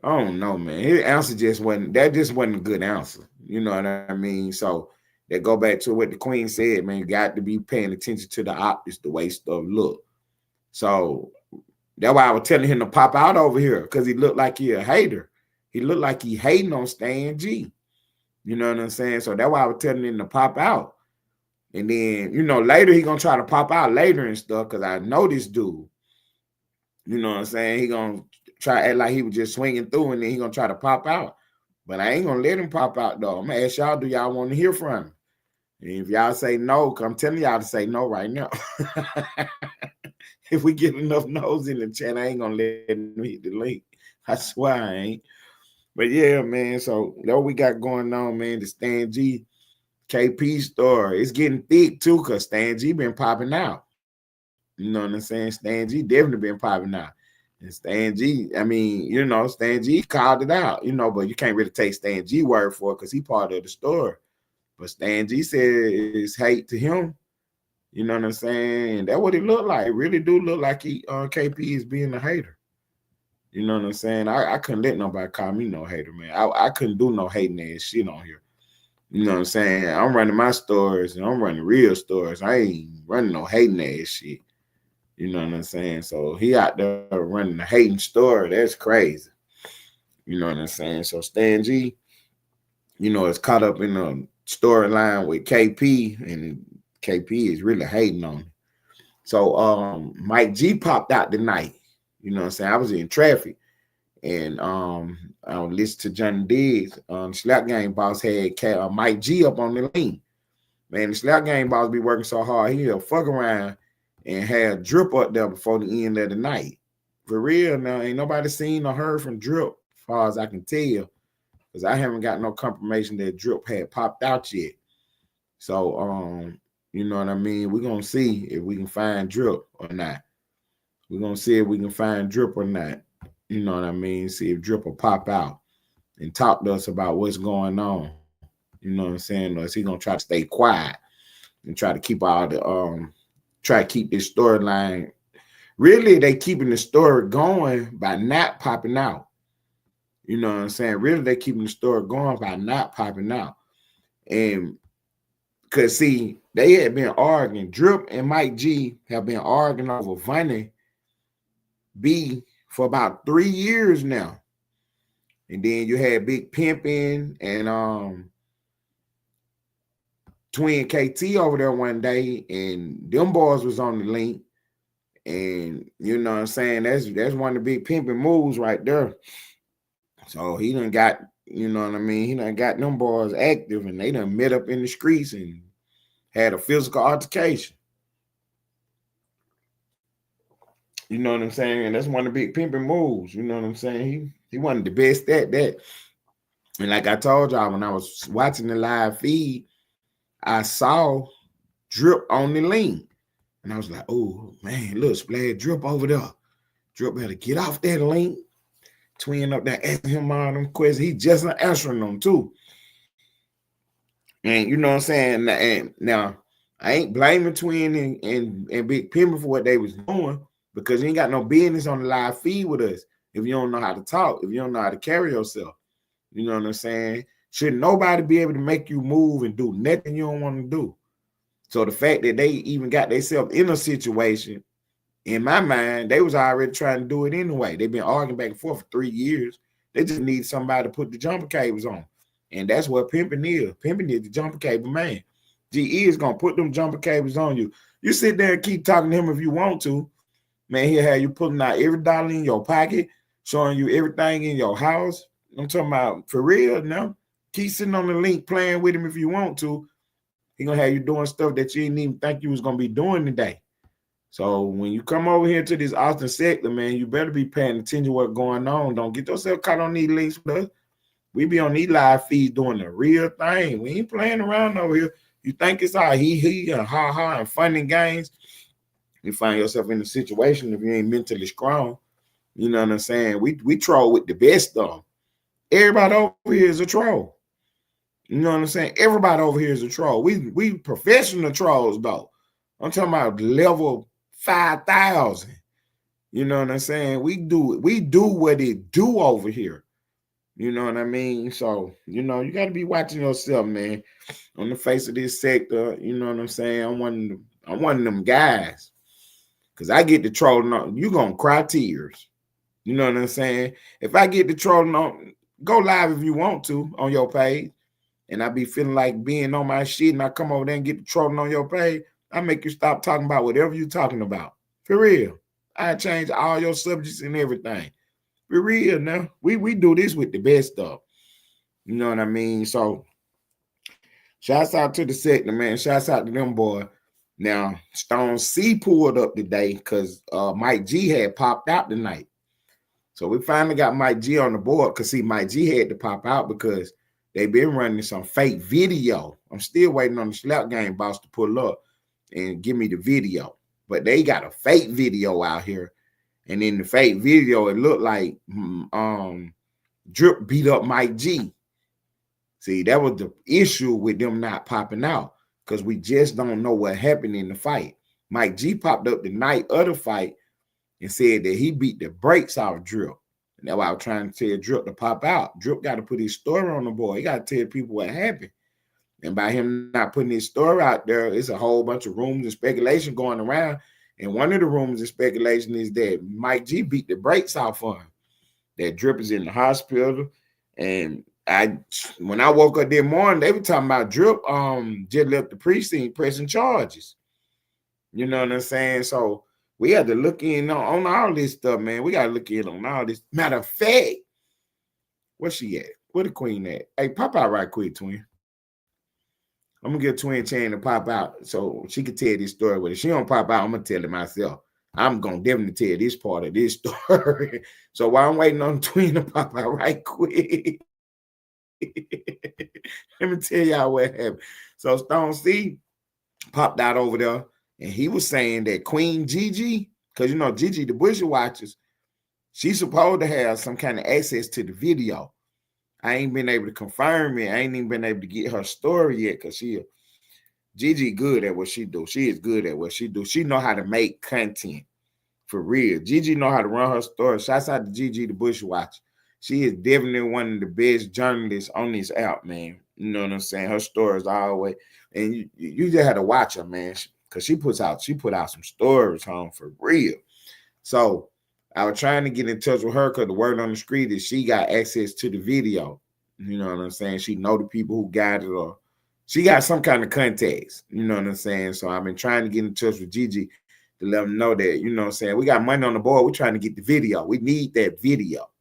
I don't know, man. His answer just wasn't a good answer. You know what I mean? So that go back to what the Queen said, man. You got to be paying attention to the optics, the way stuff look. So that's why I was telling him to pop out over here, because he looked like he a hater. He looked like he hating on Stan G. You know what I'm saying? So that's why I was telling him to pop out. And then, you know, later he gonna try to pop out later and stuff, because I know this dude. You know what I'm saying? He gonna try to act like he was just swinging through, and then he gonna try to pop out. But I ain't gonna let him pop out, though. I'm gonna ask y'all, do y'all want to hear from him? And if y'all say no, because I'm telling y'all to say no right now. If we get enough no's in the chat, I ain't gonna let him hit the link. I swear I ain't. But yeah, man. So what we got going on, man, the Stan G KP story. It's getting thick too, because Stan G been popping out. You know what I'm saying? Stan G definitely been popping out. And Stan G, I mean, you know, Stan G called it out, you know, but you can't really take Stan G word for it because he part of the story. But Stan G said it's hate to him. You know what I'm saying? And that's what it looked like. It really do look like KP is being a hater. You know what I'm saying? I couldn't let nobody call me no hater, man. I couldn't do no hating ass shit on here. You know what I'm saying? I'm running my stories and I'm running real stories. I ain't running no hating ass shit. You know what I'm saying? So he out there running a hating story. That's crazy. You know what I'm saying? So Stan G, you know, is caught up in a storyline with KP, and KP is really hating on him. So Mike G popped out tonight. You know what I'm saying? I was in traffic. And I listened to Johnny Diggs. Slap Game boss had Mike G up on the link. Man, the Slap Game boss be working so hard, he'll fuck around and have Drip up there before the end of the night. For real, now, ain't nobody seen or heard from Drip, as far as I can tell, because I haven't got no confirmation that Drip had popped out yet. So, you know what I mean? We're going to see if we can find Drip or not. We're going to see if we can find Drip or not. You know what I mean? See if Drip will pop out and talk to us about what's going on. You know what I'm saying? Or is he gonna try to stay quiet and try to keep all the try to keep this storyline? Really, they keeping the story going by not popping out. You know what I'm saying? Really, they keeping the story going by not popping out. And because see, they had been arguing. Drip and Mike G have been arguing over Vonnie B for about 3 years now. And then you had Big Pimpin' and Twin KT over there one day, and them boys was on the link. And you know what I'm saying? That's one of the Big Pimpin' moves right there. So he done got, you know what I mean? He done got them boys active, and they done met up in the streets and had a physical altercation. You know what I'm saying? And that's one of the Big Pimpin' moves. You know what I'm saying? He wasn't the best at that. And like I told y'all, when I was watching the live feed, I saw Drip on the link. And I was like, oh, man, look, Splash Drip over there. Drip better get off that link. Twin up there asking him all them questions. He just answering them, too. And you know what I'm saying? And now, I ain't blaming Twin and Big Pimpin' for what they was doing, because you ain't got no business on the live feed with us if you don't know how to talk, if you don't know how to carry yourself. You know what I'm saying? Should nobody be able to make you move and do nothing you don't want to do? So the fact that they even got themselves in a situation, in my mind, they was already trying to do it anyway. They've been arguing back and forth for 3 years. They just need somebody to put the jumper cables on. And that's what Pimpin' is. Pimpin' is the jumper cable man. GE is going to put them jumper cables on you. You sit there and keep talking to him if you want to. Man, he'll have you pulling out every dollar in your pocket, showing you everything in your house. I'm talking about for real now. Keep sitting on the link playing with him if you want to. He's going to have you doing stuff that you didn't even think you was going to be doing today. So when you come over here to this Austin sector, man, you better be paying attention to what's going on. Don't get yourself caught on these links with us. We be on these live feeds doing the real thing. We ain't playing around over here. You think it's all he and ha and fun and games. You find yourself in a situation if you ain't mentally strong. You know what I'm saying? We troll with the best of them. Everybody over here is a troll. You know what I'm saying? Everybody over here is a troll. We professional trolls, though. I'm talking about level 5,000. You know what I'm saying? We do what it do over here. You know what I mean? So, you know, you got to be watching yourself, man. On the face of this sector, you know what I'm saying? I'm one of them guys. Because I get the trolling on, you going to cry tears. You know what I'm saying? If I get the trolling on, go live if you want to on your page. And I be feeling like being on my shit, and I come over there and get the trolling on your page, I make you stop talking about whatever you're talking about. For real. I change all your subjects and everything. For real now. We do this with the best stuff. You know what I mean? So, shouts out to the sector, man. Shouts out to them boys. Now, Stone C pulled up today because Mike G had popped out tonight. So we finally got Mike G on the board because, see, Mike G had to pop out because they've been running some fake video. I'm still waiting on the Slap Game boss to pull up and give me the video. But they got a fake video out here. And in the fake video, it looked like Drip beat up Mike G. See, that was the issue with them not popping out because we just don't know what happened in the fight. Mike G popped up the night of the fight and said that he beat the brakes off Drip. And that's why I was trying to tell Drip to pop out. Drip got to put his story on the board. He got to tell people what happened. And by him not putting his story out there, it's a whole bunch of rumors and speculation going around. And one of the rumors and speculation is that Mike G beat the brakes off on him. That Drip is in the hospital. And when I woke up that morning, they were talking about Drip just left the precinct pressing charges. You know what I'm saying? So we had to look in on all this stuff, man. We got to look in on all this. Matter of fact, where's she at? Where the queen at? Hey, pop out right quick, twin. I'm going to get Twin Chain to pop out so she can tell this story with it. She don't pop out, I'm going to tell it myself. I'm going to definitely tell this part of this story. So while I'm waiting on Twin to pop out right quick, let me tell y'all what happened. So Stone C popped out over there, and he was saying that Queen Gigi, because you know Gigi, the Bushy Watchers, she's supposed to have some kind of access to the video. I ain't been able to confirm it. I ain't even been able to get her story yet because Gigi good at what she do. She is good at what she do. She know how to make content for real. Gigi know how to run her story. Shouts out to Gigi the Bushwatcher. She is definitely one of the best journalists on this app, man. You know what I'm saying? Her stories always, and you just had to watch her, man, because she put out some stories home for real. So I was trying to get in touch with her because the word on the street is she got access to the video. You know what I'm saying? She know the people who got it, or she got some kind of contacts. You know what I'm saying? So I've been trying to get in touch with Gigi to let them know that, you know what I'm saying, we got money on the board. We're trying to get the video. We need that video.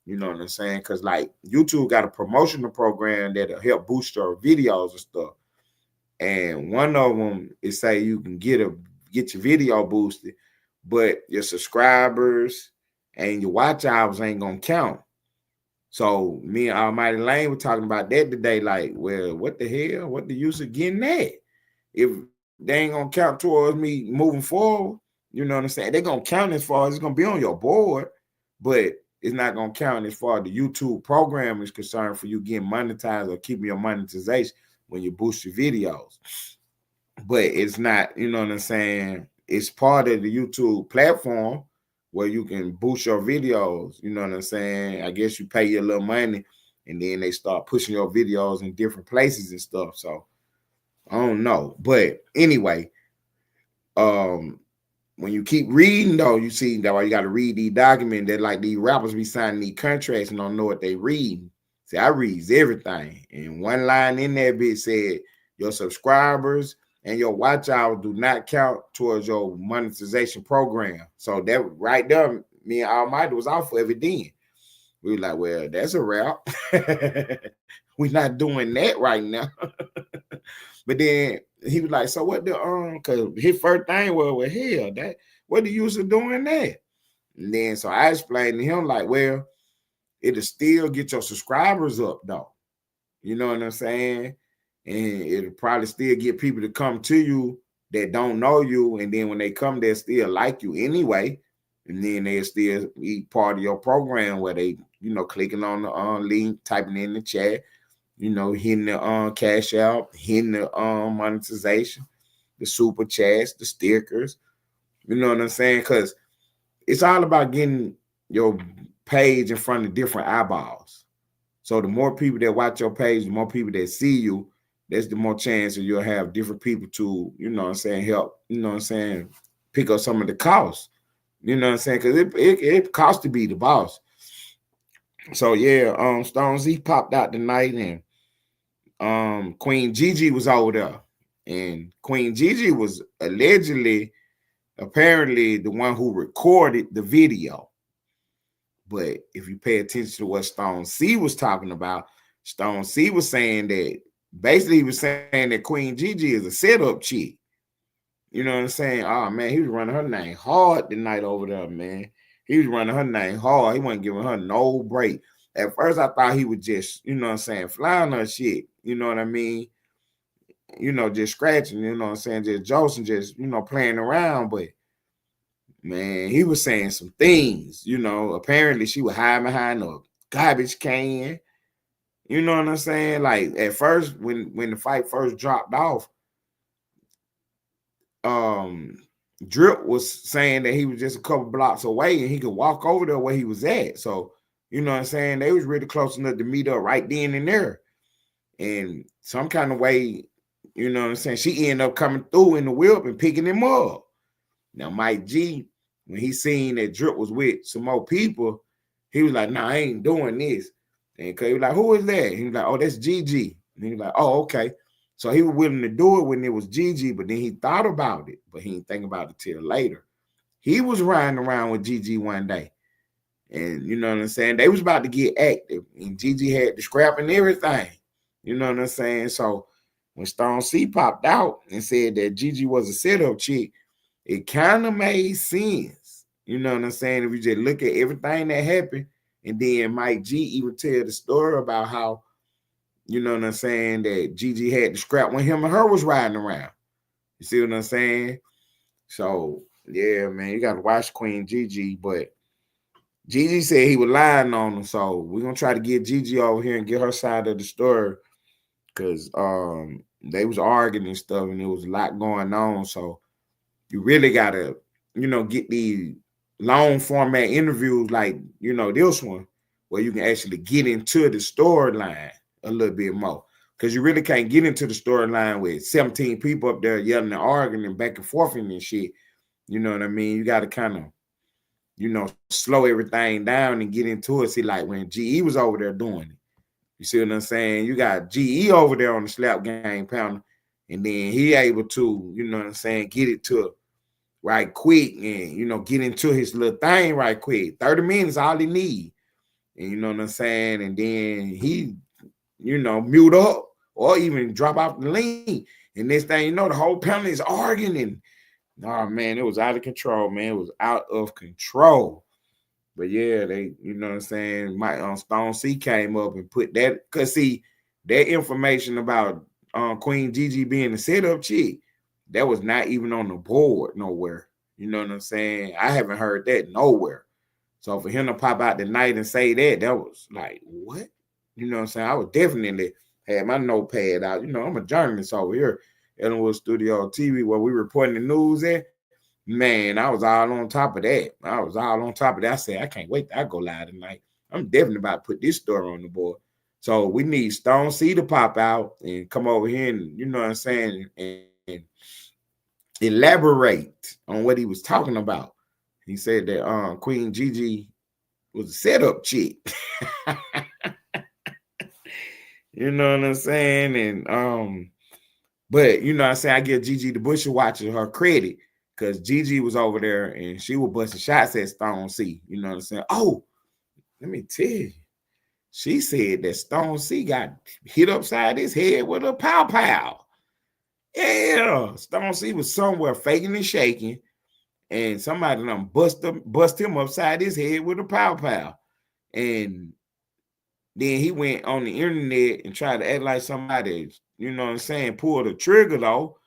You know what I'm saying? Because like YouTube got a promotional program that'll help boost your videos and stuff. And one of them is say you can get your video boosted, but your subscribers and your watch hours ain't gonna count. So me and Almighty Lane were talking about that today. Like, well, what the hell? What the use of getting that? If they ain't gonna count towards me moving forward, you know what I'm saying? They're gonna count as far as it's gonna be on your board, but it's not gonna count as far as the YouTube program is concerned for you getting monetized or keeping your monetization when you boost your videos. But it's not, you know what I'm saying? It's part of the YouTube platform where you can boost your videos. You know what I'm saying? I guess you pay your little money and then they start pushing your videos in different places and stuff. So I don't know. But anyway, when you keep reading, though, you see that why you got to read these documents that like these rappers be signing these contracts and don't know what they read. See, I reads everything. And one line in that bit said, your subscribers and your watch hours do not count towards your monetization program. So that right there, me and Almighty was off for every day. We were like, well, that's a wrap. We're not doing that right now. But then he was like, so what the because his first thing was, well, hell, that what the use of doing that? And then so I explained to him, like, well, it'll still get your subscribers up, though. You know what I'm saying? And it'll probably still get people to come to you that don't know you. And then when they come, they'll still like you anyway. And then they'll still be part of your program where they, you know, clicking on the link, typing in the chat, you know, hitting the cash out, hitting the monetization, the super chats, the stickers. You know what I'm saying? Because it's all about getting your page in front of different eyeballs. So the more people that watch your page, the more people that see you, that's the more chance that you'll have different people to, you know what I'm saying, help, you know what I'm saying, pick up some of the costs. You know what I'm saying? Because it costs to be the boss. So yeah, Stone Z popped out tonight, and Queen Gigi was over there. And Queen Gigi was apparently the one who recorded the video. But if you pay attention to what Stone C was talking about, Stone C was saying that basically he was saying that Queen Gigi is a setup chick. You know what I'm saying? Oh, man, he was running her name hard tonight over there, man. He was running her name hard. He wasn't giving her no break. At first, I thought he was just, you know what I'm saying, flying her shit. You know what I mean? You know, just scratching, you know what I'm saying, just joking, just, you know, playing around. But man, he was saying some things, you know. Apparently, she was hiding behind a garbage can. You know what I'm saying? Like at first, when the fight first dropped off, Drip was saying that he was just a couple blocks away and he could walk over there where he was at. So, you know what I'm saying? They was really close enough to meet up right then and there. And some kind of way, you know what I'm saying? She ended up coming through in the whip and picking him up. Now, Mike G, when he seen that Drip was with some more people, he was like, nah, I ain't doing this. And he was like, who is that? He was like, oh, that's Gigi. And he was like, oh, okay. So he was willing to do it when it was Gigi, but then he thought about it, but he didn't think about it till later. He was riding around with Gigi one day. And you know what I'm saying? They was about to get active. And Gigi had the scrap and everything. You know what I'm saying? So when Stone C popped out and said that Gigi was a setup chick, it kind of made sense. You know what I'm saying? If you just look at everything that happened, and then Mike G even tell the story about how, you know what I'm saying, that Gigi had the scrap when him and her was riding around. You see what I'm saying? So, yeah, man, you got to watch Queen Gigi, but Gigi said he was lying on her, so we're going to try to get Gigi over here and get her side of the story because they was arguing and stuff, and there was a lot going on, so you really got to, you know, get these long format interviews like, you know, this one, where you can actually get into the storyline a little bit more. Because you really can't get into the storyline with 17 people up there yelling and arguing and back and forth and shit. You know what I mean? You got to kind of, you know, slow everything down and get into it. See, like when GE was over there doing it. You see what I'm saying? You got GE over there on the slap game pounder, and then he able to, you know what I'm saying, get it to right quick and, you know, get into his little thing right quick. 30 minutes all he need. And you know what I'm saying? And then he, you know, mute up or even drop off the lane. And next thing you know, the whole panel is arguing. And oh man, it was out of control, man. It was out of control. But yeah, they, you know what I'm saying, my Stone C came up and put that, because see, that information about Queen Gigi being a setup chick, that was not even on the board nowhere. You know what I'm saying? I haven't heard that nowhere. So for him to pop out tonight and say that, that was like, what? You know what I'm saying? I would definitely have my notepad out. You know, I'm a journalist over here at Ellenwood Studio TV where we reporting the news at. Man, I was all on top of that. I said, I can't wait. I go live tonight. I'm definitely about to put this story on the board. So we need Stone C to pop out and come over here and, you know what I'm saying, and elaborate on what he was talking about. He said that Queen Gigi was a setup chick. You know what I'm saying? And but you know what I'm saying, I give Gigi the Busher Watcher her credit, because Gigi was over there and she was busting shots at Stone C. You know what I'm saying? Oh, let me tell you. She said that Stone C got hit upside his head with a pow. Yeah, Stone C was somewhere faking and shaking, and somebody done bust him upside his head with a pow. And then he went on the internet and tried to act like somebody, you know what I'm saying, pulled a trigger though.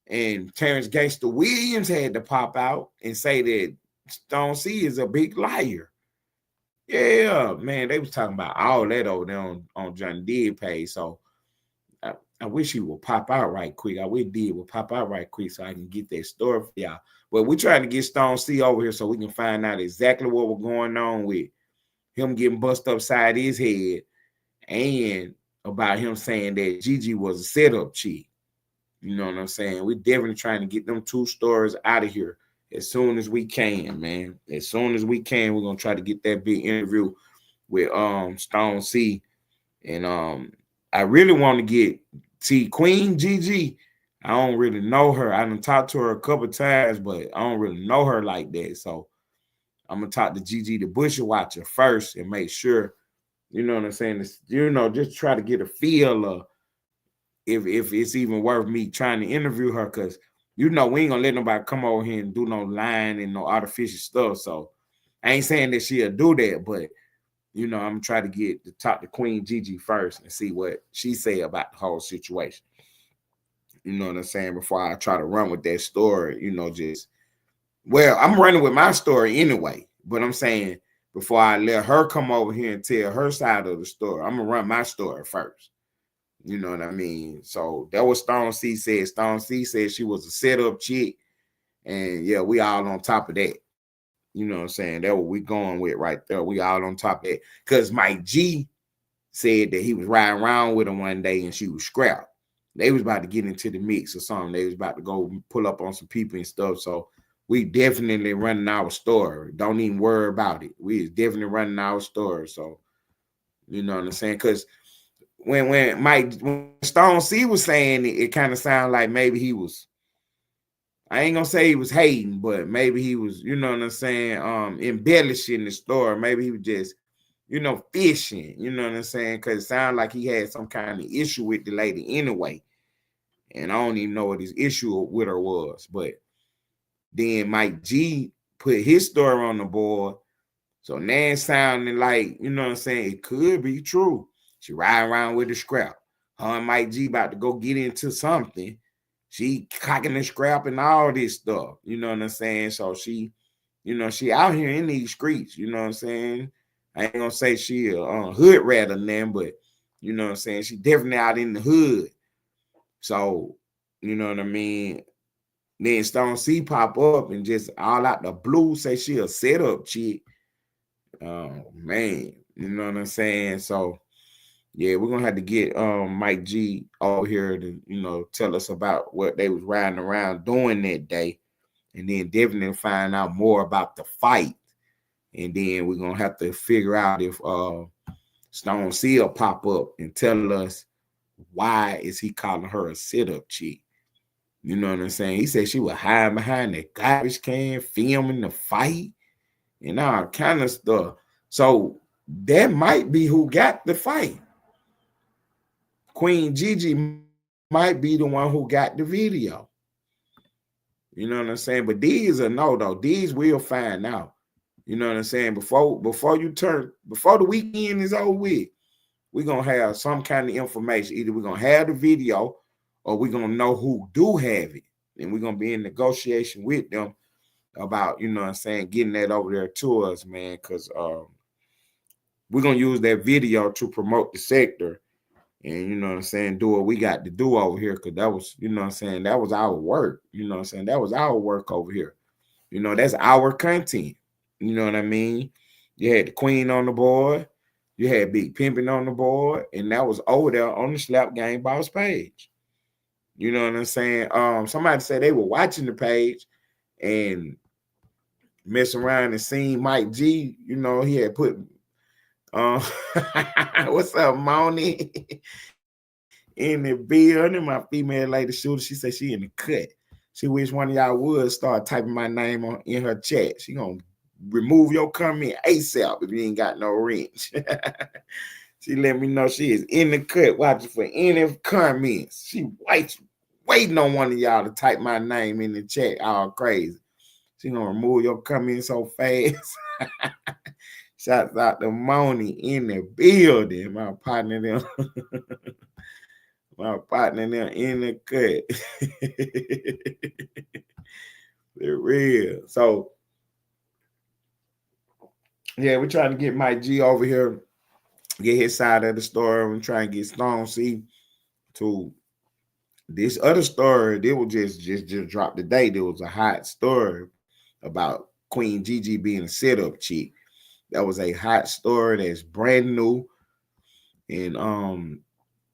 And Terrence Gangster Williams had to pop out and say that Stone C is a big liar. Yeah, man, they was talking about all that over there on John Deere page. So I wish he would pop out right quick. I wish Deere would pop out right quick so I can get that story for y'all. But we're trying to get Stone C over here so we can find out exactly what was going on with him getting busted upside his head, and about him saying that Gigi was a setup chick. You know what I'm saying? We're definitely trying to get them two stories out of here as soon as we can, man. As soon as we can, we're gonna try to get that big interview with Stone C. And I really want to see Queen Gigi. I don't really know her. I done talked to her a couple times, but I don't really know her like that. So I'm gonna talk to Gigi the Busher Watcher first and make sure, you know what I'm saying, you know, just try to get a feel of if it's even worth me trying to interview her, because you know we ain't gonna let nobody come over here and do no lying and no artificial stuff. So I ain't saying that she'll do that, but you know, I'm trying to talk to Queen Gigi first and see what she say about the whole situation. You know what I'm saying? Before I try to run with that story, you know, I'm running with my story anyway, but I'm saying before I let her come over here and tell her side of the story, I'm gonna run my story first. You know what I mean? So that was Stone C said. Stone C said she was a setup chick, And yeah, we all on top of that. You know what I'm saying? That's what we going with right there. We all on top of that. Because Mike G said that he was riding around with her one day and she was scrapped. They was about to get into the mix or something. They was about to go pull up on some people and stuff. So we definitely running our story. Don't even worry about it. We is definitely running our story. So, you know what I'm saying? Because when Stone C was saying it kind of sounded like maybe he was, I ain't gonna say he was hating, but maybe he was, you know what I'm saying, embellishing the story. Maybe he was just, you know, fishing, you know what I'm saying? Because it sounded like he had some kind of issue with the lady anyway. And I don't even know what his issue with her was. But then Mike G put his story on the board. So now it's sounding like, you know what I'm saying, it could be true. She riding around with the scrap. Her and Mike G about to go get into something. She cocking the scrap and all this stuff. You know what I'm saying? So she, you know, she out here in these streets. You know what I'm saying? I ain't gonna say she a hood rat or nothing, but you know what I'm saying? She definitely out in the hood. So, you know what I mean? Then Stone C pop up and just all out the blue say she a setup chick. Oh man, you know what I'm saying? So yeah, we're gonna have to get Mike G over here to, you know, tell us about what they was riding around doing that day, and then definitely find out more about the fight. And then we're gonna have to figure out if Stone C will pop up and tell us why is he calling her a sit-up chick. You know what I'm saying? He said she was hiding behind the garbage can, filming the fight, and all kind of stuff. So that might be who got the fight. Queen Gigi might be the one who got the video. You know what I'm saying? But these are no, though. These we'll find out. You know what I'm saying? Before the weekend is over with, we're gonna have some kind of information. Either we're gonna have the video or we're gonna know who do have it. And we're gonna be in negotiation with them about, you know what I'm saying, getting that over there to us, man, because we're gonna use that video to promote the sector. And you know what I'm saying, do what we got to do over here, because that was, you know what I'm saying, that was our work. You know what I'm saying? That was our work over here. You know, that's our content. You know what I mean? You had the Queen on the board, you had Big Pimpin' on the board, and that was over there on the Slap Game Boss page. You know what I'm saying? Somebody said they were watching the page and mess around and seen Mike G. You know, he had put what's up, Moni? In the building, my female lady shooter, she said she in the cut. She wish one of y'all would start typing my name in her chat. She gonna remove your comment ASAP if you ain't got no wrench. She let me know she is in the cut watching for any comments. She waiting on one of y'all to type my name in the chat all crazy. She gonna remove your comments so fast. Shouts out to Moni in the building, my partner them. My partner them in the cut. They're real. So yeah, we're trying to get Mike G over here, get his side of the story, and try and get Stone C to this other story. They will just drop today. There was a hot story about Queen Gigi being a setup chick. That was a hot story that's brand new. And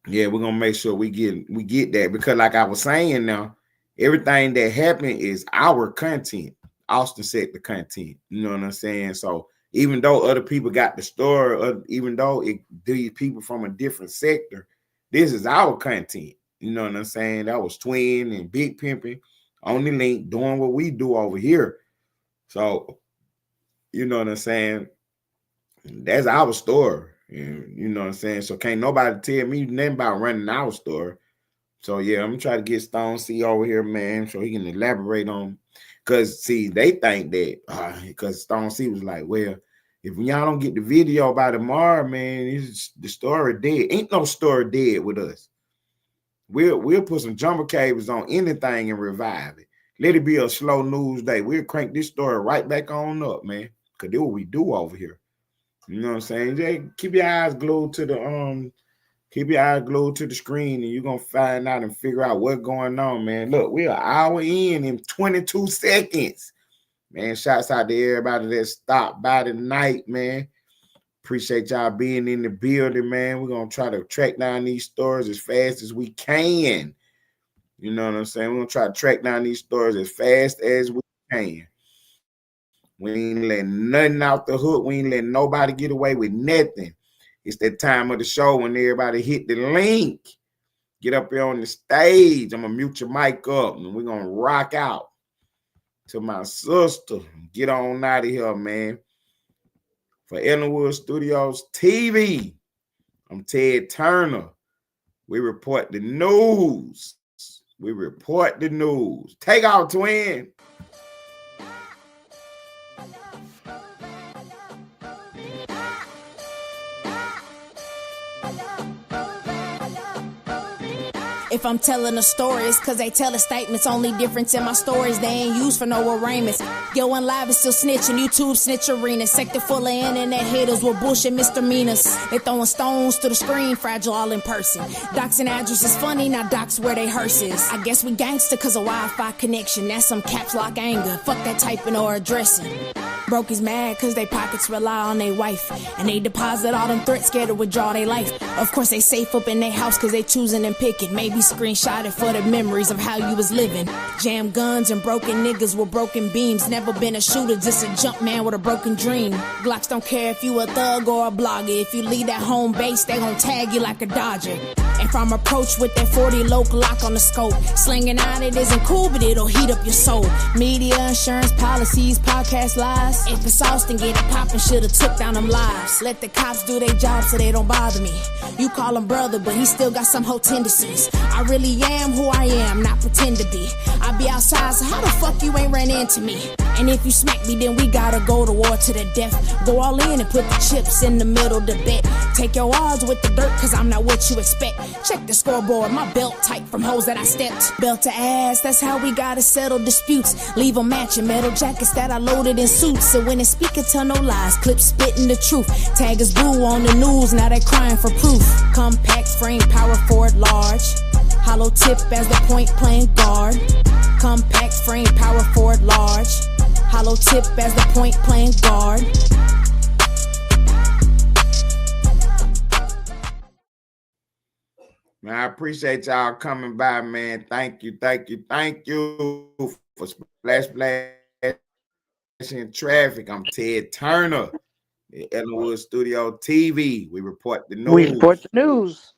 yeah, we're gonna make sure we get that, because like I was saying now, everything that happened is our content. Austin said the content. You know what I'm saying? So even though other people got the story, even though these people from a different sector, this is our content. You know what I'm saying? That was Twin and Big Pimpin' on the link doing what we do over here. So you know what I'm saying? That's our story. You know what I'm saying? So can't nobody tell me nothing about running our store. So yeah, I'm gonna try to get Stone C over here, man, so he can elaborate on. Cause see, they think that because Stone C was like, well, if y'all don't get the video by tomorrow, man, the story dead. Ain't no story dead with us. We'll put some jumper cables on anything and revive it. Let it be a slow news day. We'll crank this story right back on up, man. Cause that's what we do over here. You know what I'm saying? Just keep your eyes glued to Keep your eyes glued to the screen and you're going to find out and figure out what's going on, man. Look, we're an hour in 22 seconds. Man, shouts out to everybody that stopped by tonight, man. Appreciate y'all being in the building, man. We're going to try to track down these stories as fast as we can. You know what I'm saying? We're going to try to track down these stories as fast as we can. We ain't letting nothing out the hook. We ain't letting nobody get away with nothing. It's that time of the show when everybody hit the link. Get up here on the stage. I'm going to mute your mic up and we're going to rock out to my sister. Get on out of here, man. For Ellenwood Studios TV, I'm Ted Turner. We report the news. We report the news. Take out, twin. If I'm telling a story, it's cause they tell the statements. Only difference in my stories, they ain't used for no arraignments. Going live is still snitching, YouTube snitch arena. Sector full of internet haters with bullshit misdemeanors. They throwing stones to the screen, fragile all in person. Doxing address is funny, now dox where they hearses. I guess we gangster cause of Wi-Fi connection. That's some caps lock anger, fuck that typing or addressing. Broke is mad cause they pockets rely on their wife. And they deposit all them threats, scared to withdraw their life. Of course they safe up in their house cause they choosing and picking. Maybe screenshot it for the memories of how you was living. Jam guns and broken niggas with broken beams. Never been a shooter, just a jump man with a broken dream. Glocks don't care if you a thug or a blogger. If you leave that home base, they gon' tag you like a Dodger. If I'm approached with that 40 local lock on the scope, slinging out it isn't cool, but it'll heat up your soul. Media, insurance, policies, podcast lies. If it's Austin, get it poppin', should've took down them lives. Let the cops do their job so they don't bother me. You call him brother, but he still got some whole tendencies. I really am who I am, not pretend to be. I be outside, so how the fuck you ain't ran into me? And if you smack me, then we gotta go to war to the death. Go all in and put the chips in the middle to bet. Take your odds with the dirt, cause I'm not what you expect. Check the scoreboard, my belt tight from hoes that I stepped. Belt to ass, that's how we gotta settle disputes. Leave them matching metal jackets that I loaded in suits. So when the speaker tell no lies, clips spitting the truth. Taggers boo on the news, now they crying for proof. Compact frame, power forward large. Hollow tip as the point playing guard. Compact frame, power forward large. Hollow tip as the point playing guard. Man, I appreciate y'all coming by, man. Thank you for Splash in Traffic. I'm Ted Turner, the Ellenwood Studio TV. We report the news.